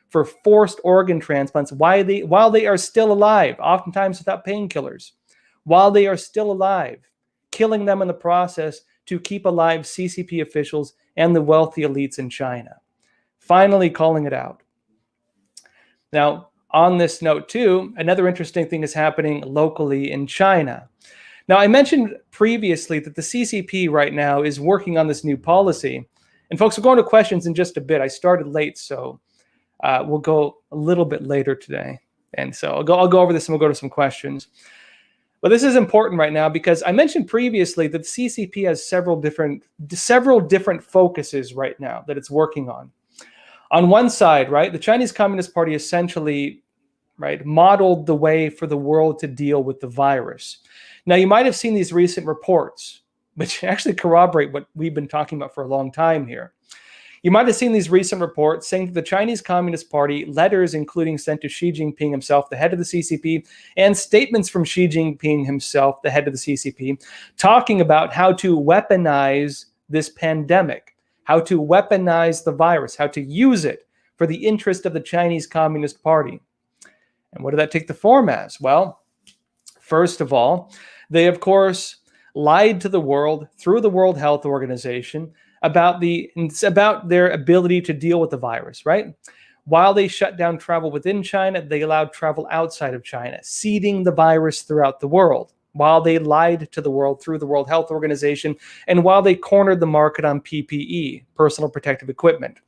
[SPEAKER 2] for forced organ transplants while they are still alive, oftentimes without painkillers, while they are still alive, killing them in the process to keep alive CCP officials and the wealthy elites in China. Finally calling it out. Now, on this note too, another interesting thing is happening locally in China. Now, I mentioned previously that the CCP right now is working on this new policy. And folks, we'll go into questions in just a bit. I started late, so we'll go a little bit later today. And so I'll go over this and we'll go to some questions. But this is important right now because I mentioned previously that the CCP has several different focuses right now that it's working on. On one side, right, the Chinese Communist Party essentially, right, modeled the way for the world to deal with the virus. Now, you might have seen these recent reports, which actually corroborate what we've been talking about for a long time here. You might have seen these recent reports saying that the Chinese Communist Party, letters including sent to Xi Jinping himself, the head of the CCP, and statements from Xi Jinping himself, the head of the CCP, talking about how to weaponize this pandemic, how to weaponize the virus, how to use it for the interest of the Chinese Communist Party. And what did that take the form as? Well, first of all, they, of course, lied to the world through the World Health Organization about their ability to deal with the virus, right? While they shut down travel within China, they allowed travel outside of China, seeding the virus throughout the world, while they lied to the world through the World Health Organization, and while they cornered the market on PPE, personal protective equipment.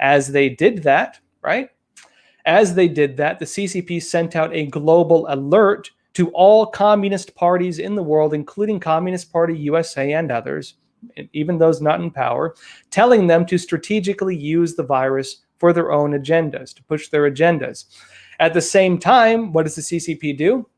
[SPEAKER 2] As they did that, right? As they did that, the CCP sent out a global alert to all communist parties in the world, including Communist Party USA and others, even those not in power, telling them to strategically use the virus for their own agendas, to push their agendas. At the same time, what does the CCP do?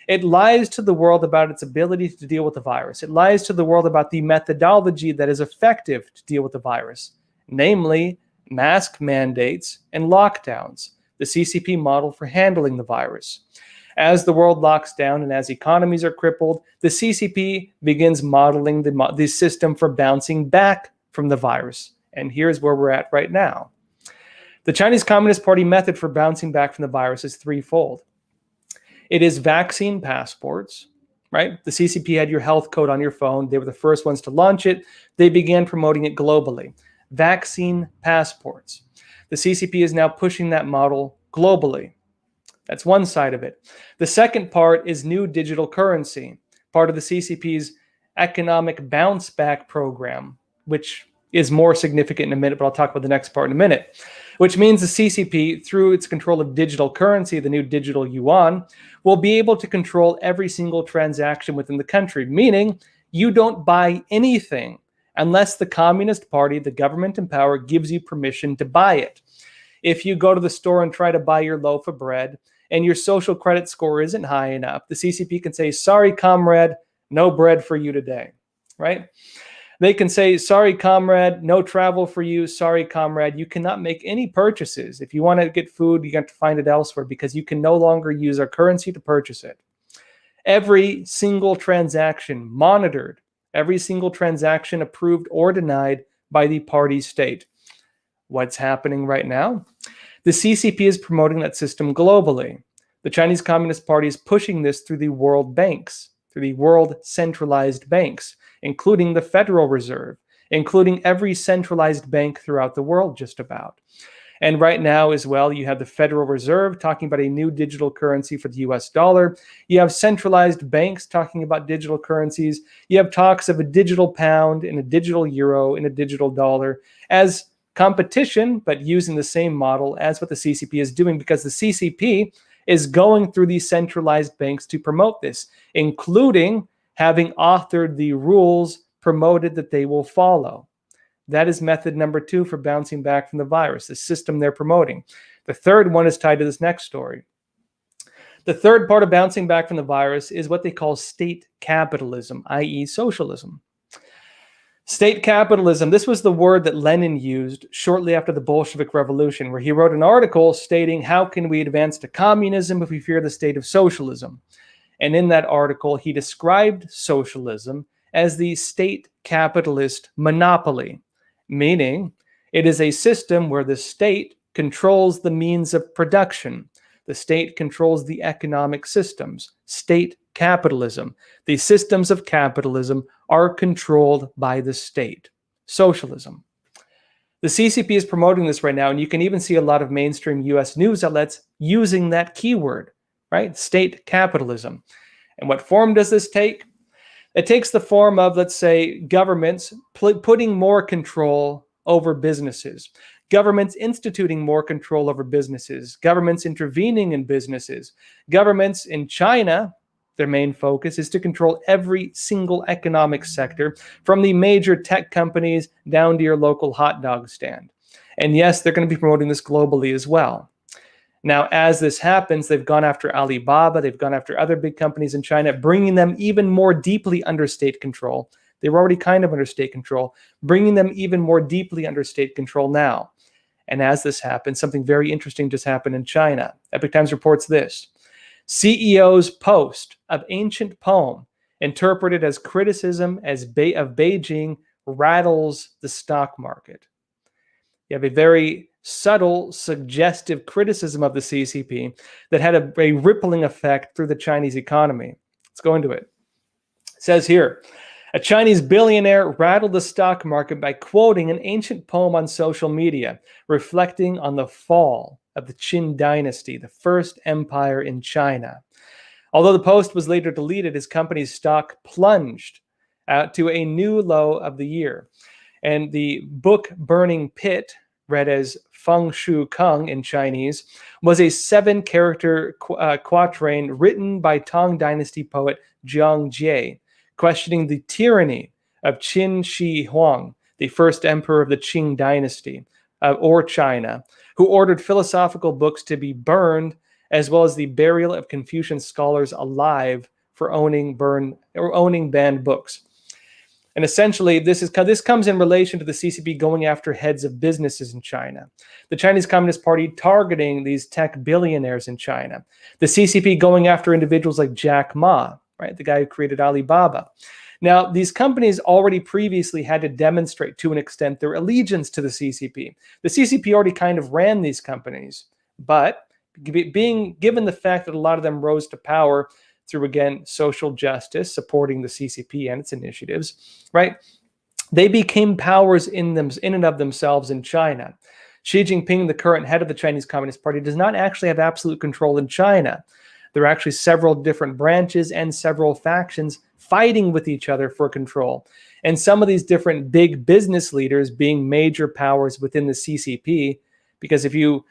[SPEAKER 2] It lies to the world about its ability to deal with the virus. It lies to the world about the methodology that is effective to deal with the virus, namely mask mandates and lockdowns, the CCP model for handling the virus. As the world locks down and as economies are crippled, the CCP begins modeling the system for bouncing back from the virus. And here's where we're at right now. The Chinese Communist Party method for bouncing back from the virus is threefold. It is vaccine passports, right? The CCP had your health code on your phone. They were the first ones to launch it. They began promoting it globally. Vaccine passports. The CCP is now pushing that model globally. That's one side of it. The second part is new digital currency, part of the CCP's economic bounce back program, which is more significant in a minute, but I'll talk about the next part in a minute, which means the CCP, through its control of digital currency, the new digital yuan, will be able to control every single transaction within the country, meaning you don't buy anything unless the Communist Party, the government in power, gives you permission to buy it. If you go to the store and try to buy your loaf of bread and your social credit score isn't high enough, the CCP can say, sorry, comrade, no bread for you today, right? They can say, sorry, comrade, no travel for you. Sorry, comrade, you cannot make any purchases. If you want to get food, you have to find it elsewhere because you can no longer use our currency to purchase it. Every single transaction monitored, every single transaction approved or denied by the party state. What's happening right now? The CCP is promoting that system globally. The Chinese Communist Party is pushing this through the world banks, through the world centralized banks, including the Federal Reserve, including every centralized bank throughout the world just about. And right now as well, you have the Federal Reserve talking about a new digital currency for the US dollar. You have centralized banks talking about digital currencies. You have talks of a digital pound and a digital euro and a digital dollar as competition, but using the same model as what the CCP is doing, because the CCP is going through these centralized banks to promote this, including having authored the rules promoted that they will follow. That is method number 2 for bouncing back from the virus, the system they're promoting. The third one is tied to this next story. The third part of bouncing back from the virus is what they call state capitalism, i.e. socialism. State capitalism, this was the word that Lenin used shortly after the Bolshevik Revolution, where he wrote an article stating, how can we advance to communism if we fear the state of socialism? And in that article, he described socialism as the state capitalist monopoly, meaning it is a system where the state controls the means of production. The state controls the economic systems. State capitalism. The systems of capitalism are controlled by the state. Socialism. The CCP is promoting this right now, and you can even see a lot of mainstream US news outlets using that keyword, right? State capitalism. And what form does this take? It takes the form of, let's say, governments putting more control over businesses, governments instituting more control over businesses, governments intervening in businesses, governments in China, their main focus is to control every single economic sector, from the major tech companies down to your local hot dog stand. And yes, they're going to be promoting this globally as well. Now, as this happens, they've gone after Alibaba, they've gone after other big companies in China, bringing them even more deeply under state control. They were already kind of under state control, bringing them even more deeply under state control now. And as this happens, something very interesting just happened in China. Epoch Times reports this. CEO's post of ancient poem interpreted as criticism of Beijing rattles the stock market. You have a very subtle, suggestive criticism of the CCP that had a rippling effect through the Chinese economy. Let's go into it. It says here, A Chinese billionaire rattled the stock market by quoting an ancient poem on social media, reflecting on the fall of the Qin dynasty, the first empire in China. Although the post was later deleted, his company's stock plunged out to a new low of the year. And the book Burning Pit, read as Feng Shu Kung in Chinese, was a 7-character quatrain written by Tang Dynasty poet Zhang Jie, questioning the tyranny of Qin Shi Huang, the first emperor of the Qing dynasty, or China, who ordered philosophical books to be burned, as well as the burial of Confucian scholars alive for owning banned books. And essentially, this comes in relation to the CCP going after heads of businesses in China, the Chinese Communist Party targeting these tech billionaires in China, the CCP going after individuals like Jack Ma, right, the guy who created Alibaba. Now, these companies already previously had to demonstrate to an extent their allegiance to the CCP. The CCP already kind of ran these companies, but being given the fact that a lot of them rose to power through, again, social justice, supporting the CCP and its initiatives, right? They became powers in and of themselves in China. Xi Jinping, the current head of the Chinese Communist Party, does not actually have absolute control in China. There are actually several different branches and several factions fighting with each other for control. And some of these different big business leaders being major powers within the CCP, because if your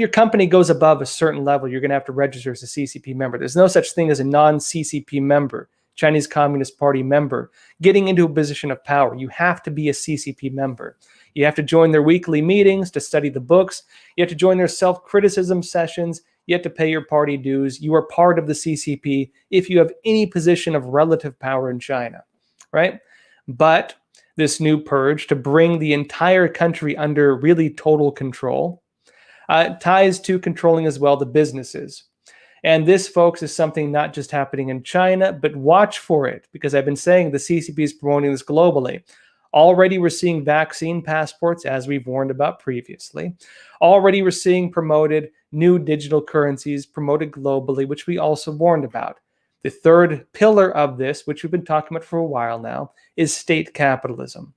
[SPEAKER 2] company goes above a certain level, you're going to have to register as a CCP member. There's no such thing as a non-CCP member, Chinese Communist Party member, getting into a position of power. You have to be a CCP member. You have to join their weekly meetings to study the books. You have to join their self-criticism sessions. You have to pay your party dues. You are part of the CCP if you have any position of relative power in China, right? But this new purge to bring the entire country under really total control ties to controlling as well the businesses. And this, folks, is something not just happening in China, but watch for it, because I've been saying the CCP is promoting this globally. Already we're seeing vaccine passports, as we've warned about previously. Already we're seeing promoted new digital currencies promoted globally, which we also warned about. The third pillar of this, which we've been talking about for a while now, is state capitalism.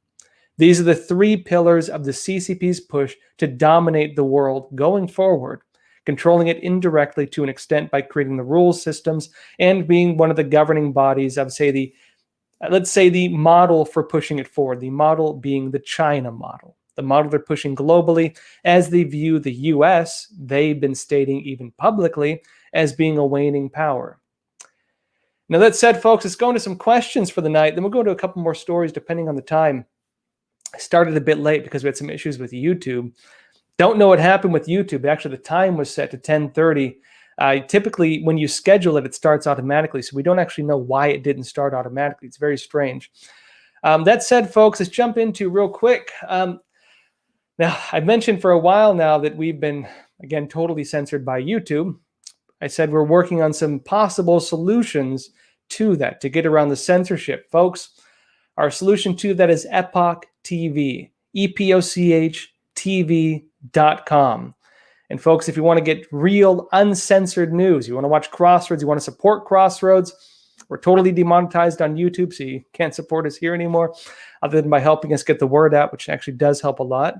[SPEAKER 2] These are the 3 pillars of the CCP's push to dominate the world going forward, controlling it indirectly to an extent by creating the rules systems and being one of the governing bodies of, let's say the model for pushing it forward, the model being the China model, the model they're pushing globally as they view the US, they've been stating even publicly, as being a waning power. Now, that said, folks, let's go into some questions for the night. Then we'll go to a couple more stories depending on the time. I started a bit late because we had some issues with YouTube. Don't know what happened with YouTube. Actually, the time was set to 10:30. Typically, when you schedule it, it starts automatically. So we don't actually know why it didn't start automatically. It's very strange. That said, folks, let's jump into real quick. Now, I've mentioned for a while now that we've been, again, totally censored by YouTube. I said we're working on some possible solutions to that, to get around the censorship. Folks, our solution to that is Epoch TV, EPOCH TV.com. And folks, if you want to get real uncensored news, you want to watch Crossroads, you want to support Crossroads, we're totally demonetized on YouTube, so you can't support us here anymore, other than by helping us get the word out, which actually does help a lot.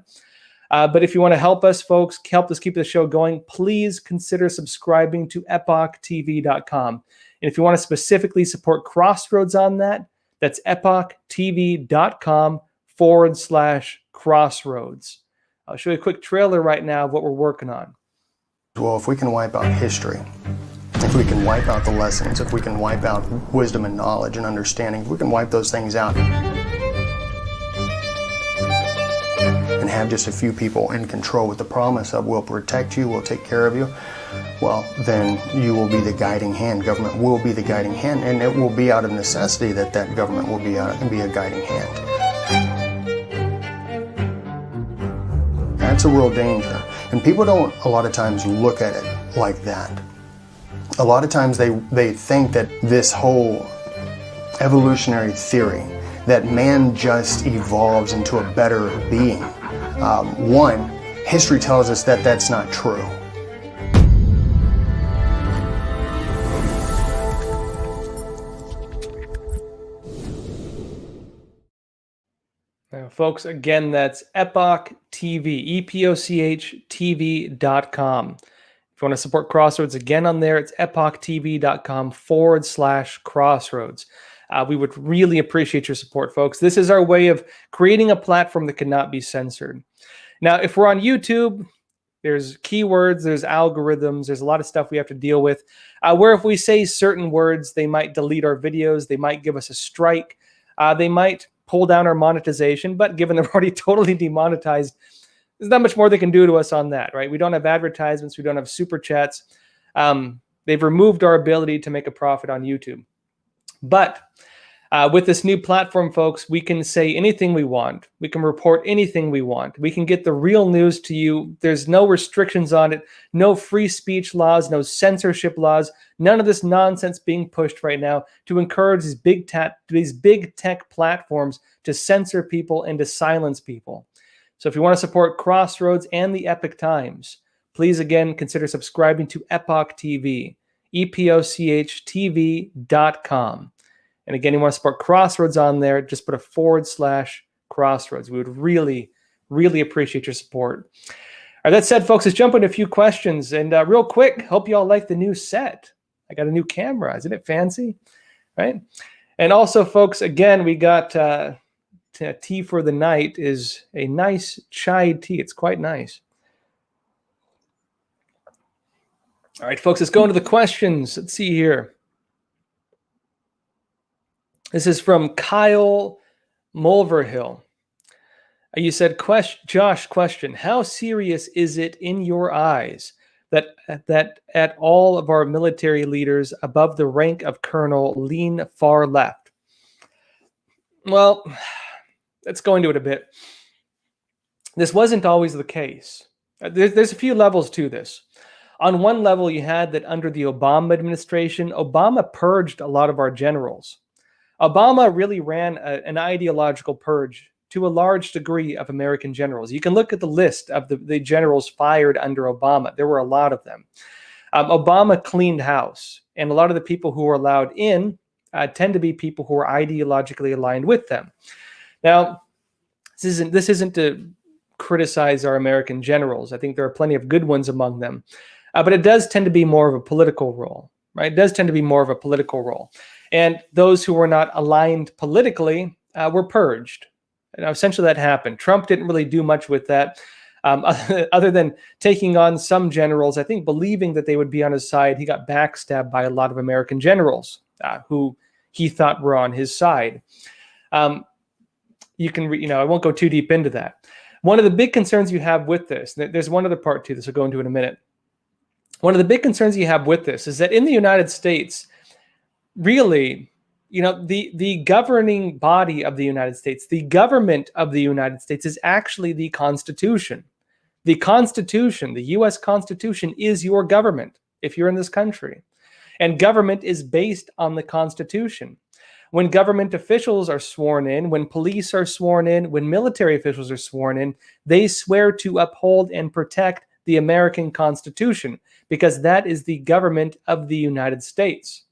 [SPEAKER 2] But if you want to help us, folks, help us keep the show going, please consider subscribing to EpochTV.com. And if you want to specifically support Crossroads on that, that's EpochTV.com/Crossroads. I'll show you a quick trailer right now of what we're working on.
[SPEAKER 1] Well, if we can wipe out history, if we can wipe out the lessons, if we can wipe out wisdom and knowledge and understanding, if we can wipe those things out and have just a few people in control with the promise of we'll protect you, we'll take care of you, well, then you will be the guiding hand. Government will be the guiding hand, and it will be out of necessity that that government will be a guiding hand. That's a real danger. And people don't a lot of times look at it like that. A lot of times they think that this whole evolutionary theory, that man just evolves into a better being. One, history tells us that that's not true.
[SPEAKER 2] Folks, again, that's Epoch TV, EPOCH If you want to support Crossroads, again on there, it's epochtv.com/Crossroads. We would really appreciate your support, folks. This is our way of creating a platform that cannot be censored. Now, if we're on YouTube, there's keywords, there's algorithms, there's a lot of stuff we have to deal with, where if we say certain words, they might delete our videos, they might give us a strike, they might pull down our monetization, but given they're already totally demonetized, there's not much more they can do to us on that, right? We don't have advertisements. We don't have super chats. They've removed our ability to make a profit on YouTube. But with this new platform, folks, we can say anything we want. We can report anything we want. We can get the real news to you. There's no restrictions on it, no free speech laws, no censorship laws, none of this nonsense being pushed right now to encourage these big tech platforms to censor people and to silence people. So if you want to support Crossroads and the Epoch Times, please again consider subscribing to Epoch TV, EPOCHTV.com. And again, you want to support Crossroads on there, just put a /Crossroads. We would really, really appreciate your support. All right, that said, folks, let's jump into a few questions. And real quick, hope you all like the new set. I got a new camera. Isn't it fancy? Right? And also, folks, again, we got tea for the night is a nice chai tea. It's quite nice. All right, folks, let's go into the questions. Let's see here. This is from Kyle Mulverhill. You said, Josh, question, how serious is it in your eyes that at all of our military leaders above the rank of colonel lean far left? Well, let's go into it a bit. This wasn't always the case. There's a few levels to this. On one level, you had that under the Obama administration, Obama purged a lot of our generals. Obama really ran an ideological purge to a large degree of American generals. You can look at the list of the generals fired under Obama. There were a lot of them. Obama cleaned house, and a lot of the people who were allowed in tend to be people who are ideologically aligned with them. Now, this isn't to criticize our American generals. I think there are plenty of good ones among them. But it does tend to be more of a political role, right? It does tend to be more of a political role. And those who were not aligned politically were purged. Now, essentially that happened. Trump didn't really do much with that, other than taking on some generals, I think believing that they would be on his side. He got backstabbed by a lot of American generals who he thought were on his side. You can, I won't go too deep into that. One of the big concerns you have with this, there's one other part to this I'll go into in a minute. One of the big concerns you have with this is that in the United States, really, the governing body of the United States, the government of the United States is actually the Constitution. The Constitution, the U.S. Constitution is your government if you're in this country. And government is based on the Constitution. When government officials are sworn in, when police are sworn in, when military officials are sworn in, they swear to uphold and protect the American Constitution because that is the government of the United States.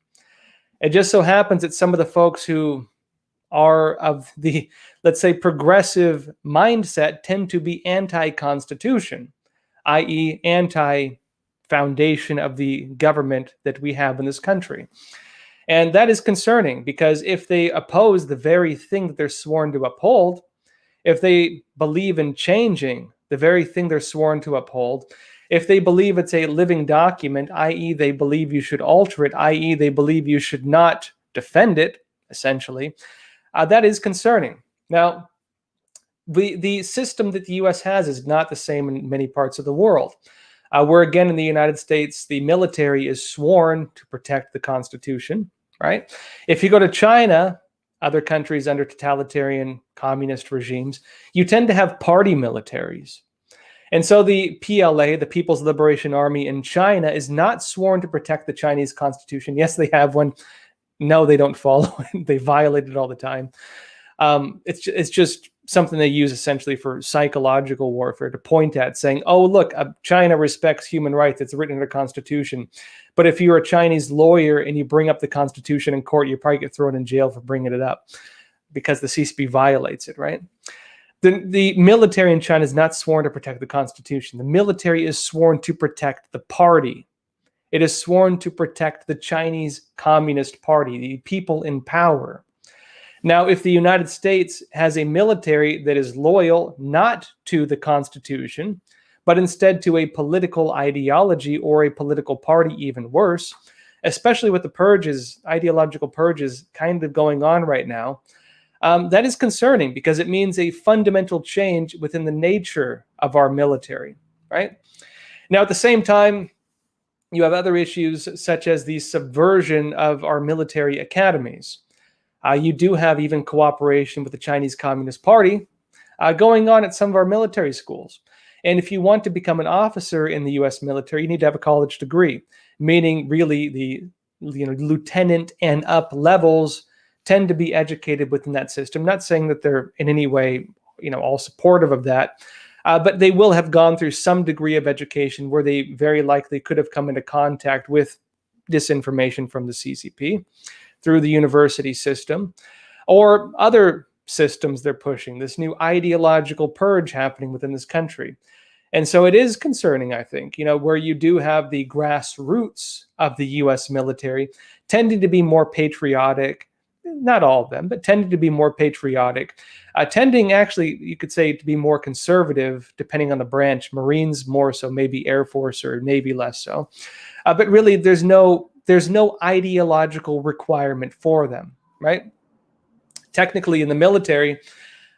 [SPEAKER 2] It just so happens that some of the folks who are of the, let's say, progressive mindset tend to be anti-Constitution, i.e. anti-foundation of the government that we have in this country. And that is concerning because if they oppose the very thing that they're sworn to uphold, if they believe in changing the very thing they're sworn to uphold, if they believe it's a living document, i.e. they believe you should alter it, i.e. they believe you should not defend it, essentially, that is concerning. Now, the system that the U.S. has is not the same in many parts of the world. Where, again, in the United States, the military is sworn to protect the Constitution, right? If you go to China, other countries under totalitarian communist regimes, you tend to have party militaries. And so the PLA, the People's Liberation Army in China, is not sworn to protect the Chinese Constitution. Yes, they have one. No, they don't follow it. They violate it all the time. It's just something they use essentially for psychological warfare to point at, saying, oh, look, China respects human rights. It's written in the Constitution. But if you're a Chinese lawyer and you bring up the Constitution in court, you probably get thrown in jail for bringing it up because the CCP violates it, right? The military in China is not sworn to protect the Constitution. The military is sworn to protect the party. It is sworn to protect the Chinese Communist Party, the people in power. Now, if the United States has a military that is loyal not to the Constitution, but instead to a political ideology or a political party, even worse, especially with the purges, ideological purges kind of going on right now, that is concerning because it means a fundamental change within the nature of our military, right? Now, at the same time, you have other issues such as the subversion of our military academies. You do have even cooperation with the Chinese Communist Party going on at some of our military schools. And if you want to become an officer in the U.S. military, you need to have a college degree, meaning really the lieutenant and up levels tend to be educated within that system. Not saying that they're in any way, all supportive of that, but they will have gone through some degree of education where they very likely could have come into contact with disinformation from the CCP through the university system or other systems they're pushing, this new ideological purge happening within this country. And so it is concerning, I think, where you do have the grassroots of the U.S. military tending to be more patriotic, not all of them, but tending to be more patriotic, tending actually, you could say, to be more conservative, depending on the branch, Marines more so, maybe Air Force or Navy less so. But really, there's no ideological requirement for them, right? Technically, in the military,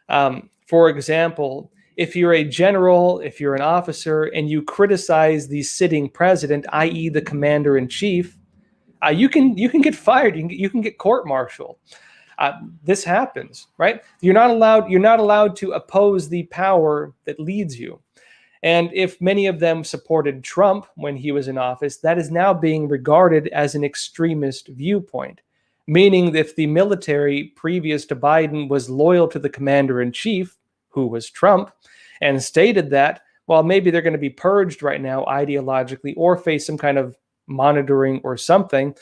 [SPEAKER 2] for example, if you're a general, if you're an officer, and you criticize the sitting president, i.e. the commander-in-chief, you can get fired. You can get court-martialed. This happens, right? You're not allowed to oppose the power that leads you. And if many of them supported Trump when he was in office, that is now being regarded as an extremist viewpoint, meaning that if the military previous to Biden was loyal to the commander-in-chief, who was Trump, and stated that, well, maybe they're going to be purged right now ideologically or face some kind of monitoring or something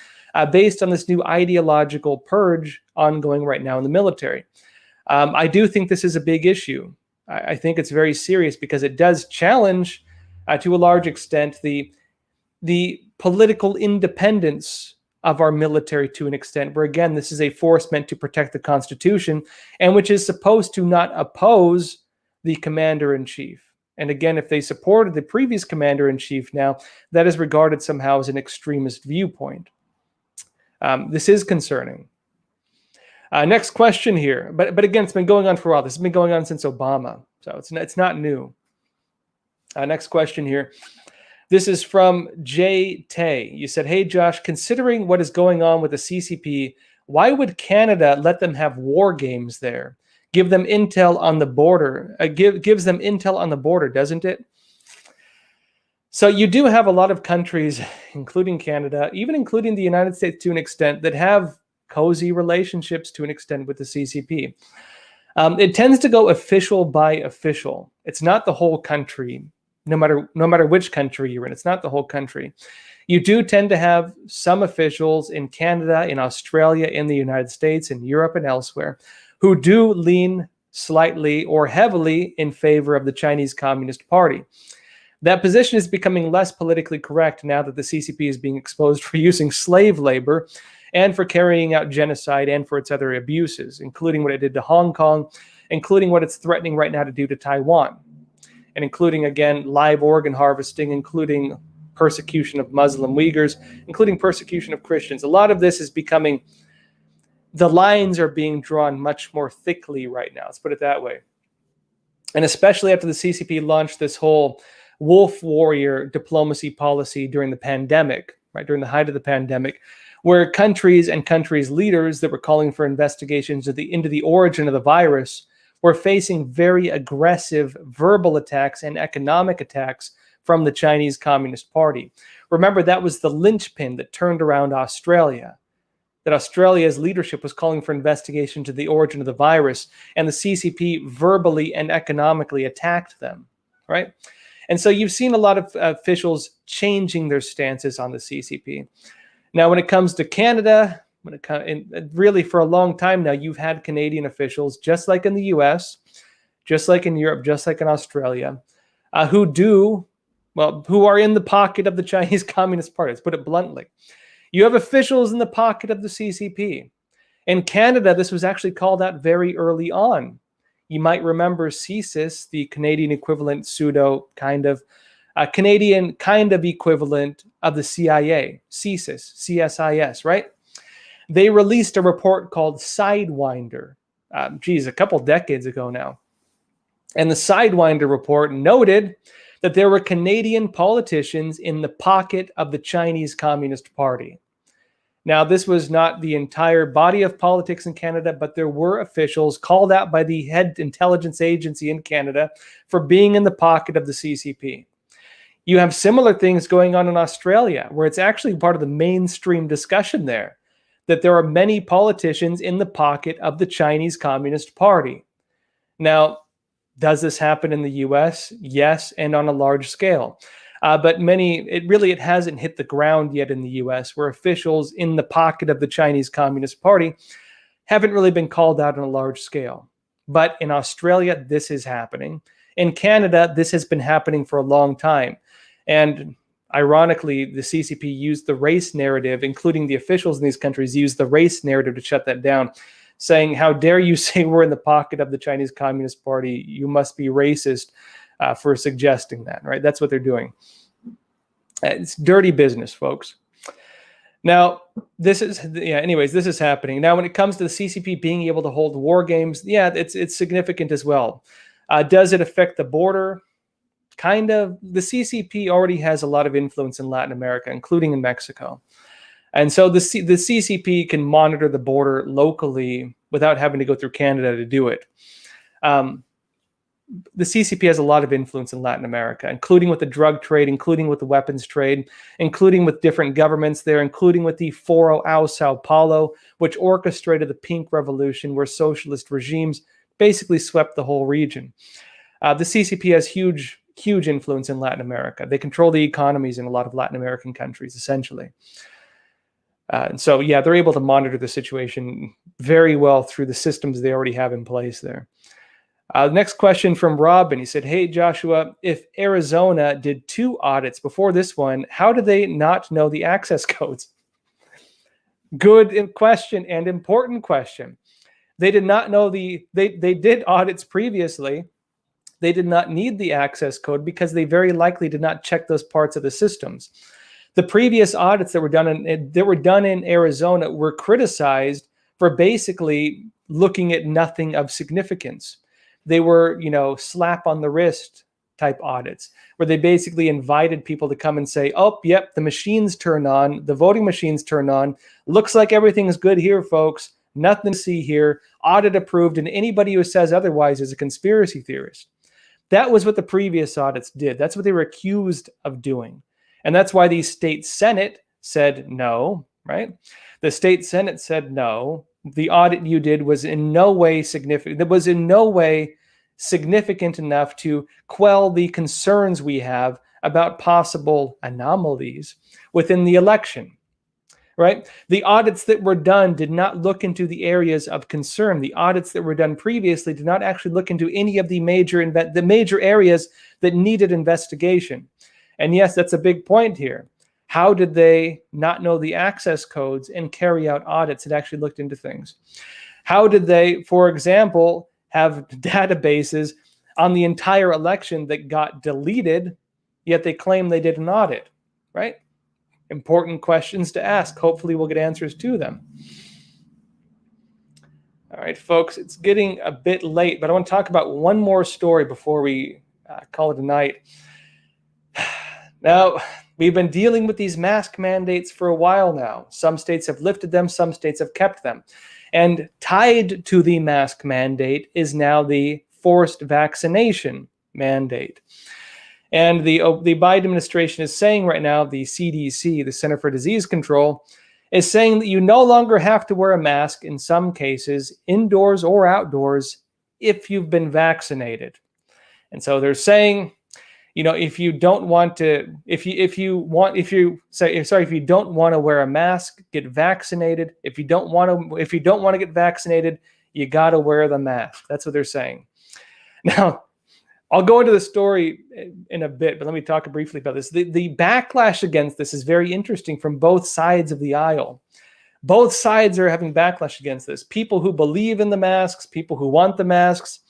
[SPEAKER 2] based on this new ideological purge ongoing right now in the military. I do think this is a big issue. I think it's very serious because it does challenge, to a large extent, the political independence of our military to an extent, where, again, this is a force meant to protect the Constitution and which is supposed to not oppose the commander-in-chief. And again, if they supported the previous commander-in-chief now, that is regarded somehow as an extremist viewpoint. This is concerning. Next question here, but again, it's been going on for a while. This has been going on since Obama, so it's not new. Next question here. This is from Jay Tay. You said, "Hey Josh, considering what is going on with the CCP, why would Canada let them have war games there? Give them intel on the border. Gives them intel on the border, doesn't it?" So you do have a lot of countries, including Canada, even including the United States to an extent, that have cozy relationships to an extent with the CCP. It tends to go official by official. It's not the whole country, no matter which country you're in. It's not the whole country. You do tend to have some officials in Canada, in Australia, in the United States, in Europe, and elsewhere who do lean slightly or heavily in favor of the Chinese Communist Party. That position is becoming less politically correct now that the CCP is being exposed for using slave labor and for carrying out genocide and for its other abuses, including what it did to Hong Kong, including what it's threatening right now to do to Taiwan, and including, again, live organ harvesting, including persecution of Muslim Uyghurs, including persecution of Christians. A lot of this is becoming, the lines are being drawn much more thickly right now, let's put it that way. And especially after the CCP launched this whole wolf warrior diplomacy policy during the pandemic, right, during the height of the pandemic, where countries and countries' leaders that were calling for investigations into the origin of the virus were facing very aggressive verbal attacks and economic attacks from the Chinese Communist Party. Remember, that was the linchpin that turned around Australia, that Australia's leadership was calling for investigation into the origin of the virus, and the CCP verbally and economically attacked them, right? And so you've seen a lot of officials changing their stances on the CCP. Now, when it comes to Canada, really for a long time now, you've had Canadian officials, just like in the US, just like in Europe, just like in Australia, who are in the pocket of the Chinese Communist Party. Let's put it bluntly. You have officials in the pocket of the CCP. In Canada, this was actually called out very early on. You might remember CSIS, the Canadian equivalent Canadian kind of equivalent of the CIA, CSIS, right? They released a report called Sidewinder, a couple decades ago now. And the Sidewinder report noted that there were Canadian politicians in the pocket of the Chinese Communist Party. Now, this was not the entire body of politics in Canada, but there were officials called out by the head intelligence agency in Canada for being in the pocket of the CCP. You have similar things going on in Australia, where it's actually part of the mainstream discussion there, that there are many politicians in the pocket of the Chinese Communist Party. Now, does this happen in the US? Yes, and on a large scale. But it hasn't hit the ground yet in the US, where officials in the pocket of the Chinese Communist Party haven't really been called out on a large scale. But in Australia, this is happening. In Canada, this has been happening for a long time. And ironically, the CCP used the race narrative, including the officials in these countries, used the race narrative to shut that down, saying, how dare you say we're in the pocket of the Chinese Communist Party? You must be racist for suggesting that, right? That's what they're doing. It's dirty business, folks. Now, this is happening. Now, when it comes to the CCP being able to hold war games, it's significant as well. Does it affect the border? Kind of. The CCP already has a lot of influence in Latin America, including in Mexico. And so the CCP can monitor the border locally without having to go through Canada to do it. The CCP has a lot of influence in Latin America, including with the drug trade, including with the weapons trade, including with different governments there, including with the Foro Sao Paulo, which orchestrated the Pink Revolution, where socialist regimes basically swept the whole region. The CCP has huge influence in Latin America. They control the economies in a lot of Latin American countries, essentially. And so, they're able to monitor the situation very well through the systems they already have in place there. Next question from Robin. He said, hey, Joshua, if Arizona did 2 audits before this one, how do they not know the access codes? Good question and important question. They did not know they did audits previously. They did not need the access code because they very likely did not check those parts of the systems. The previous audits that were done in Arizona were criticized for basically looking at nothing of significance. They were, slap on the wrist type audits, where they basically invited people to come and say, oh, yep, the machines turn on, the voting machines turn on. Looks like everything is good here, folks. Nothing to see here. Audit approved, and anybody who says otherwise is a conspiracy theorist. That was what the previous audits did. That's what they were accused of doing. And that's why the state Senate said no, right? The state Senate said no. The audit you did was in no way significant. That was in no way significant enough to quell the concerns we have about possible anomalies within the election, right? The audits that were done did not look into the areas of concern. The audits that were done previously did not actually look into any of the major areas that needed investigation. And yes, that's a big point here. How did they not know the access codes and carry out audits that actually looked into things? How did they, for example, have databases on the entire election that got deleted, yet they claim they did an audit, right? Important questions to ask. Hopefully we'll get answers to them. All right, folks, it's getting a bit late, but I want to talk about one more story before we call it a night. Now, we've been dealing with these mask mandates for a while now. Some states have lifted them, some states have kept them. And tied to the mask mandate is now the forced vaccination mandate. And the Biden administration is saying right now, the CDC, the Center for Disease Control, is saying that you no longer have to wear a mask in some cases, indoors or outdoors, if you've been vaccinated. And so they're saying, if you don't want to, if you don't want to wear a mask, get vaccinated. If you don't want to get vaccinated, you got to wear the mask. That's what they're saying. Now, I'll go into the story in a bit, but let me talk briefly about this. The backlash against this is very interesting from both sides of the aisle. Both sides are having backlash against this. People who believe in the masks, people who want the masks,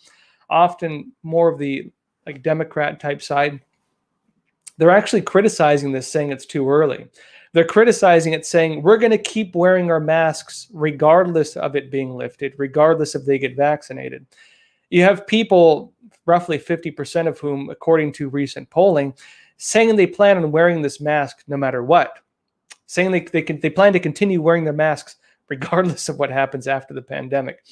[SPEAKER 2] often more of the like Democrat type side, they're actually criticizing this, saying it's too early. They're criticizing it, saying we're going to keep wearing our masks regardless of it being lifted, regardless if they get vaccinated. You have people, roughly 50% of whom, according to recent polling, saying they plan on wearing this mask no matter what, saying they plan to continue wearing their masks regardless of what happens after the pandemic.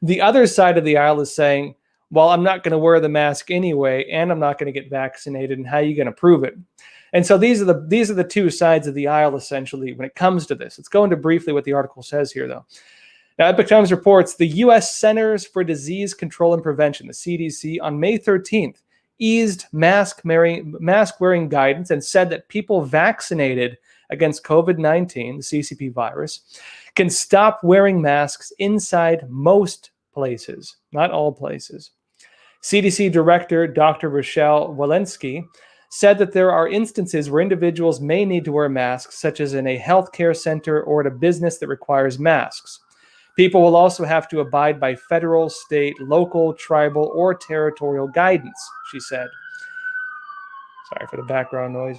[SPEAKER 2] The other side of the aisle is saying, well, I'm not going to wear the mask anyway, and I'm not going to get vaccinated, and how are you going to prove it? And so these are the two sides of the aisle, essentially, when it comes to this. Let's go into briefly what the article says here, though. Now, Epoch Times reports the U.S. Centers for Disease Control and Prevention, the CDC, on May 13th, eased mask-wearing guidance and said that people vaccinated against COVID-19, the CCP virus, can stop wearing masks inside most places, not all places. CDC Director Dr. Rochelle Walensky said that there are instances where individuals may need to wear masks, such as in a healthcare center or at a business that requires masks. People will also have to abide by federal, state, local, tribal, or territorial guidance, she said. Sorry for the background noise.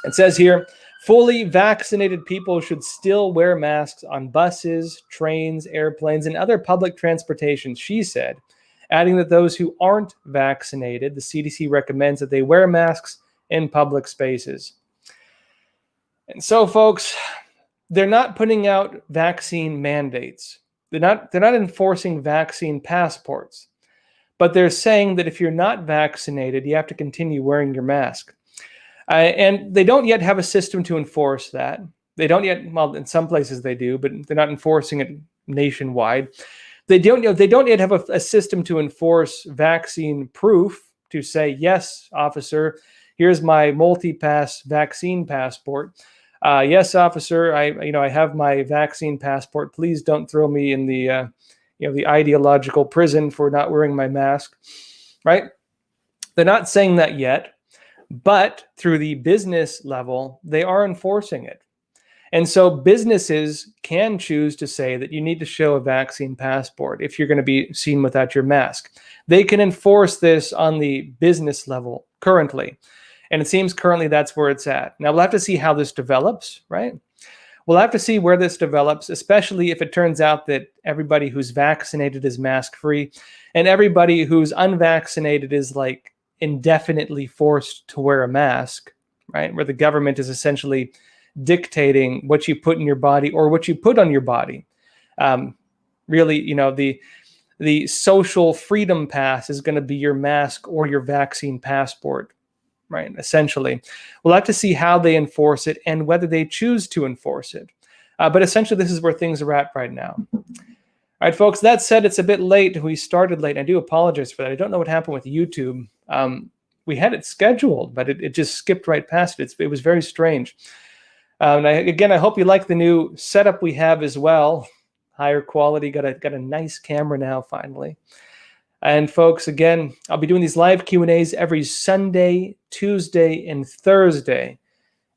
[SPEAKER 2] It says here, fully vaccinated people should still wear masks on buses, trains, airplanes, and other public transportation, she said, adding that those who aren't vaccinated, the CDC recommends that they wear masks in public spaces. And so, folks, they're not putting out vaccine mandates. They're not enforcing vaccine passports. But they're saying that if you're not vaccinated, you have to continue wearing your mask. And they don't yet have a system to enforce that. They don't yet, well, in some places they do, but they're not enforcing it nationwide. They don't yet have a system to enforce vaccine proof to say, yes, officer, here's my multi-pass vaccine passport. Yes, officer, I have my vaccine passport. Please don't throw me in the the ideological prison for not wearing my mask, right? They're not saying that yet, but through the business level, they are enforcing it. And so businesses can choose to say that you need to show a vaccine passport if you're going to be seen without your mask. They can enforce this on the business level currently. And it seems currently that's where it's at. Now we'll have to see how this develops, right? We'll have to see where this develops, especially if it turns out that everybody who's vaccinated is mask-free and everybody who's unvaccinated is like indefinitely forced to wear a mask, right? Where the government is essentially dictating what you put in your body or what you put on your body. Really, the social freedom pass is going to be your mask or your vaccine passport, right? Essentially, we'll have to see how they enforce it and whether they choose to enforce it. But essentially, this is where things are at right now. All right, folks, that said, it's a bit late. We started late. I do apologize for that. I don't know what happened with YouTube. We had it scheduled, but it just skipped right past it. It was very strange. I hope you like the new setup we have as well. Higher quality, got a nice camera now, finally. And folks, again, I'll be doing these live Q&As every Sunday, Tuesday, and Thursday.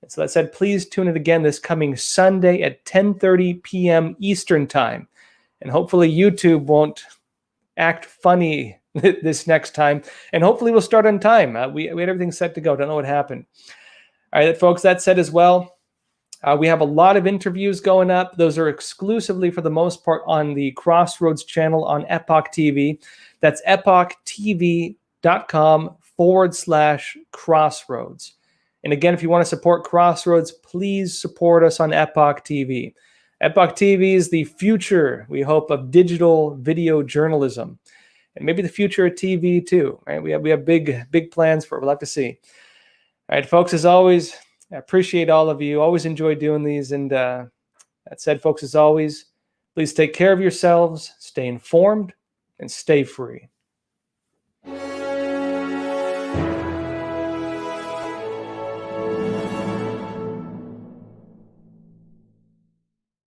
[SPEAKER 2] And so that said, please tune in again this coming Sunday at 10:30 p.m. Eastern Time. And hopefully YouTube won't act funny this next time. And hopefully we'll start on time. We had everything set to go. Don't know what happened. All right, folks, that said as well, we have a lot of interviews going up. Those are exclusively, for the most part, on the Crossroads channel on Epoch TV. That's epochtv.com/Crossroads. And again, if you want to support Crossroads, please support us on Epoch TV. Epoch TV is the future, we hope, of digital video journalism. And maybe the future of TV too, right? We have big plans for it. We'll have to see. All right, folks, as always, I appreciate all of you. Always enjoy doing these. And that said, folks, as always, please take care of yourselves, stay informed, and stay free.